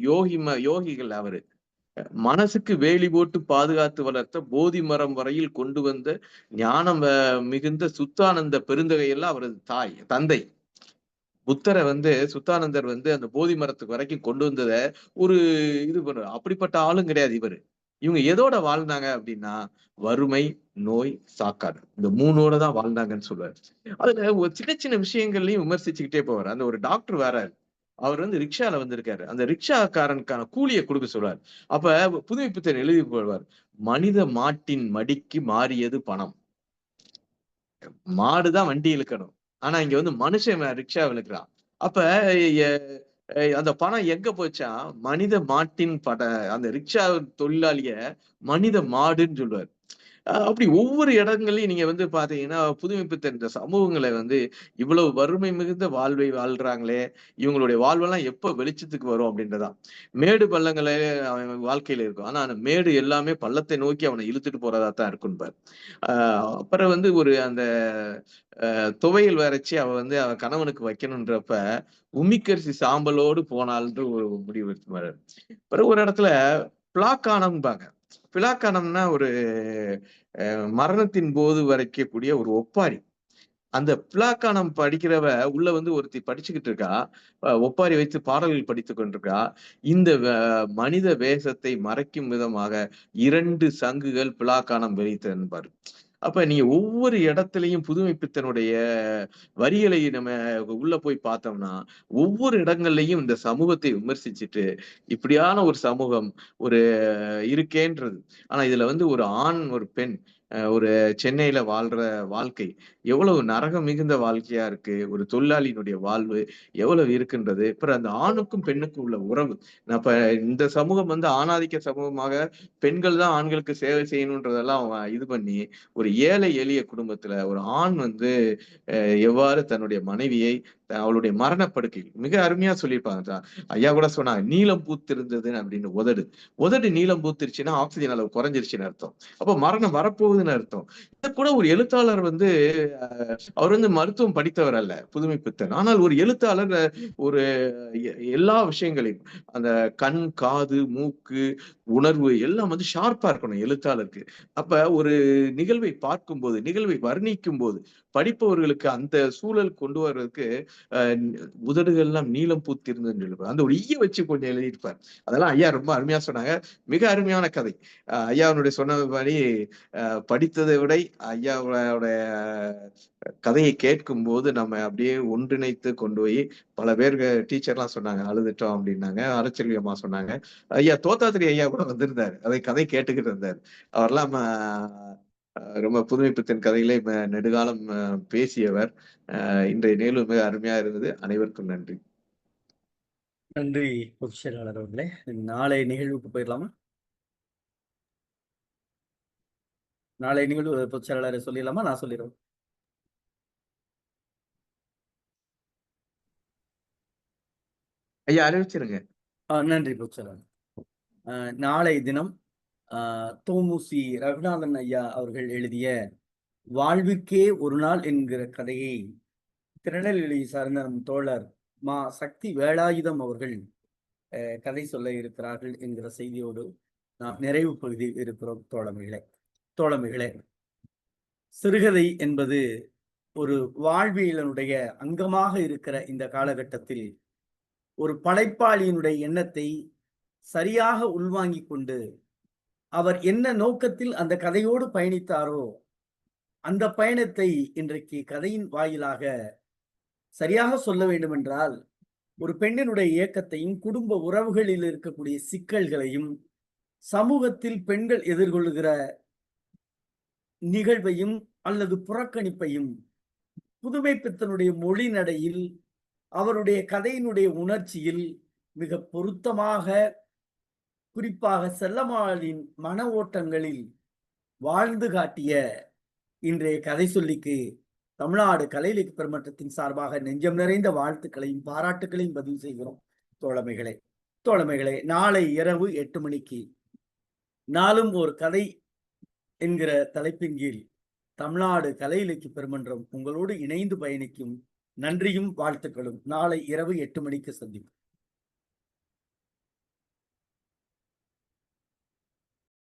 யோகிகள் அவரு. மனசுக்கு வேலி போட்டு பாதுகாத்து வளர்த்த போதி மரம் வரையில் கொண்டு வந்த ஞானம் மிகுந்த சுத்தானந்த பெருந்தகையெல்லாம் அவரது தந்தை. புத்தரை சுத்தானந்தர் அந்த போதி மரத்துக்கு வரைக்கும் கொண்டு வந்தத ஒரு இது பண்ணுவார். அப்படிப்பட்ட ஆளும் கிடையாது இவரு. இவங்க எதோட வாழ்ந்தாங்க அப்படின்னா வறுமை, நோய், சாக்காடு, இந்த 3ஓட தான் வாழ்ந்தாங்கன்னு சொல்லுவாரு. அதுல ஒரு சின்ன சின்ன விஷயங்கள்லயும் விமர்சிச்சுக்கிட்டே போவார். அந்த ஒரு டாக்டர் வராரு. அவர் ரிக்ஷால வந்திருக்காரு. அந்த ரிக்ஷாக்காரனுக்கான கூலியை கொடுக்க சொல்றாரு. அப்ப புதுமைப்பித்தன் எழுதி போடுவார், மனித மாட்டின் மடிக்கு மாறியது பணம். மாடுதான் வண்டி இழுக்கணும், ஆனா இங்க மனுஷன் ரிக்ஷா இழுக்கிறான். அப்ப அந்த பணம் எங்க போச்சா, மனித மாட்டின் அந்த ரிக்ஷா தொழிலாளிய மனித மாடுன்னு சொல்லுவார். அப்படி ஒவ்வொரு இடங்களையும் நீங்க பாத்தீங்கன்னா புதுமைப்பித்தன் இந்த சமூகங்களை இவ்வளவு வறுமை மிகுந்த வாழ்வை வாழ்றாங்களே, இவங்களுடைய வாழ்வெல்லாம் எப்ப வெளிச்சத்துக்கு வரும் அப்படின்றதான். மேடு பள்ளங்களே அவன் வாழ்க்கையில இருக்கும், ஆனா அந்த மேடு எல்லாமே பள்ளத்தை நோக்கி அவனை இழுத்துட்டு போறதா தான் இருக்கும்பார். அப்புறம் ஒரு அந்த துவையல் வரைச்சி அவ அவ கணவனுக்கு வைக்கணும்ன்றப்ப உமிக்கரிசி சாம்பலோடு போனால்ன்ற ஒரு முடிவு எடுத்து. பிறகு ஒரு இடத்துல பிளாக்கானம்பாங்க. பிளாக்கானம்னா ஒரு மரணத்தின் போது வரைக்கக்கூடிய ஒரு ஒப்பாரி. அந்த பிளாக்கானம் படிக்கிறவ உள்ள ஒருத்தி படிச்சுக்கிட்டு இருக்கா, ஒப்பாரி வைத்து பாடல்கள் படித்துக் கொண்டிருக்கா. இந்த மனித வேஷத்தை மறைக்கும் விதமாக 2 சங்குகள் பிளாக்கானம் வெளியிட்டது. அப்ப நீங்க ஒவ்வொரு இடத்துலயும் புதுமைப்பித்தனுடைய வரிகளை நம்ம உள்ள போய் பார்த்தோம்னா ஒவ்வொரு இடங்கள்லயும் இந்த சமூகத்தை விமர்சிச்சுட்டு இப்படியான ஒரு சமூகம் ஒரு இருக்கேன்றது. ஆனா இதுல ஒரு ஆண் ஒரு பெண் ஒரு சென்னையில வாழ்ற வாழ்க்கை எவ்வளவு நரகம் மிகுந்த வாழ்க்கையா இருக்கு, ஒரு தொழிலாளியினுடைய வாழ்வு எவ்வளவு இருக்குன்றது. அப்புறம் அந்த ஆணுக்கும் பெண்ணுக்கும் உள்ள உறவு. அப்ப இந்த சமூகம் ஆணாதிக்க சமூகமாக பெண்கள் தான் ஆண்களுக்கு சேவை செய்யணுன்றதெல்லாம் இது பண்ணி ஒரு ஏழை எளிய குடும்பத்துல ஒரு ஆண் எவ்வாறு தன்னுடைய மனைவியை அவளுடைய மரணப்படுக்கை மிக அருமையா சொல்லியிருப்பாங்க. ஐயா கூட சொன்னாங்க, நீளம் பூத்திருந்தது அப்படின்னு. உதடு நீளம் பூத்திருச்சுன்னா ஆக்சிஜன் அளவு குறைஞ்சிருச்சுன்னு அர்த்தம். அப்ப மரணம் வரப்போகுதுன்னு அர்த்தம். இத கூட ஒரு எழுத்தாளர் அவர் மருத்துவம் படித்தவர் அல்ல புதுமைப்பித்தன், ஆனால் ஒரு எழுத்தாளர் ஒரு எல்லா விஷயங்களையும் அந்த கண், காது, மூக்கு, உணர்வு எல்லாம் ஷார்ப்பா இருக்கணும் எழுத்தாளருக்கு. அப்ப ஒரு நிகழ்வை பார்க்கும்போது, நிகழ்வை வர்ணிக்கும் போது படிப்பவர்களுக்கு அந்த சூழல் கொண்டு வர்றதுக்கு உதடுகள் எல்லாம் நீளம் பூத்திருந்ததுன்னு சொல்லுவார். அந்த ஒரு ஈய வச்சு கொஞ்சம் எழுதியிருப்பார். அதெல்லாம் ஐயா ரொம்ப அருமையா சொன்னாங்க. மிக அருமையான கதை. ஐயாவுடைய சொன்னபடி படித்ததை விட ஐயாவோட கதையை கேட்கும் போது நம்ம அப்படியே ஒன்றிணைத்து கொண்டு போய் பல பேர் டீச்சர்லாம் சொன்னாங்க அழுதுட்டோம் அப்படின்னாங்க. அறச்செல்வி அம்மா சொன்னாங்க. ஐயா தோத்தாத்திரி ஐயா கூட வந்திருந்தாரு, அதை கதை கேட்டுக்கிட்டு இருந்தார். அவர்லாம் ரொம்ப புதுமைப்பித்தன் கதைகளை நெடுகாலம் பேசியவர். இன்றைய நிகழ்வு மிக அருமையா இருந்தது. அனைவருக்கும் நன்றி. நன்றி பொதுச் செயலாளர் அவர்களே. நாளை நிகழ்வுக்கு போயிடலாமா? நாளை நிகழ்வு பொதுச் செயலாளரை சொல்லிடலாமா? நான் சொல்லிடுறேன். ஐயா அறிவிச்சிருங்க. நன்றி பொதுச் செயலாளர். நாளை தினம் தோமுசி ரகுநாதன் ஐயா அவர்கள் எழுதிய வாழ்விற்கே ஒரு நாள் என்கிற கதையை திருநெல்வேலி சார்ந்த நம் தோழர் மா சக்தி வேலாயுதம் அவர்கள் கதை சொல்ல இருக்கிறார்கள் என்கிற செய்தியோடு நாம் நிறைவு பகுதியில் இருக்கிறோம். தோழமைகளே, சிறுகதை என்பது ஒரு வாழ்வியலினுடைய அங்கமாக இருக்கிற இந்த காலகட்டத்தில் ஒரு படைப்பாளியினுடைய எண்ணத்தை சரியாக உள்வாங்கிக் கொண்டு அவர் என்ன நோக்கத்தில் அந்த கதையோடு பயணித்தாரோ அந்த பயணத்தை இன்றைக்கு கதையின் வாயிலாக சரியாக சொல்ல வேண்டும் என்றால் ஒரு பெண்ணினுடைய இயக்கத்தையும் குடும்ப உறவுகளில் இருக்கக்கூடிய சிக்கல்களையும் சமூகத்தில் பெண்கள் எதிர்கொள்ளுகிற நிகழ்வையும் அல்லது புறக்கணிப்பையும் புதுமைப்பித்தனுடைய மொழி நடையில் அவருடைய கதையினுடைய உணர்ச்சியில் மிக பொருத்தமாக, குறிப்பாக செல்லம்மாளின் மன ஓட்டங்களில் வாழ்ந்து காட்டிய இன்றைய கதை சொல்லிக்கு தமிழ்நாடு கலை இலக்கிய பெருமன்றத்தின் சார்பாக நெஞ்சம் நிறைந்த வாழ்த்துக்களையும் பாராட்டுகளையும் பதிவு செய்கிறோம். தோழமைகளே, நாளை இரவு 8 மணிக்கு நாளும் ஒரு கதை என்கிற தலைப்பின் கீழ் தமிழ்நாடு கலை இலக்கிய பெருமன்றம் உங்களோடு இணைந்து பயணிக்கும். நன்றியும் வாழ்த்துக்களும். நாளை இரவு 8 மணிக்கு சந்திப்போம்.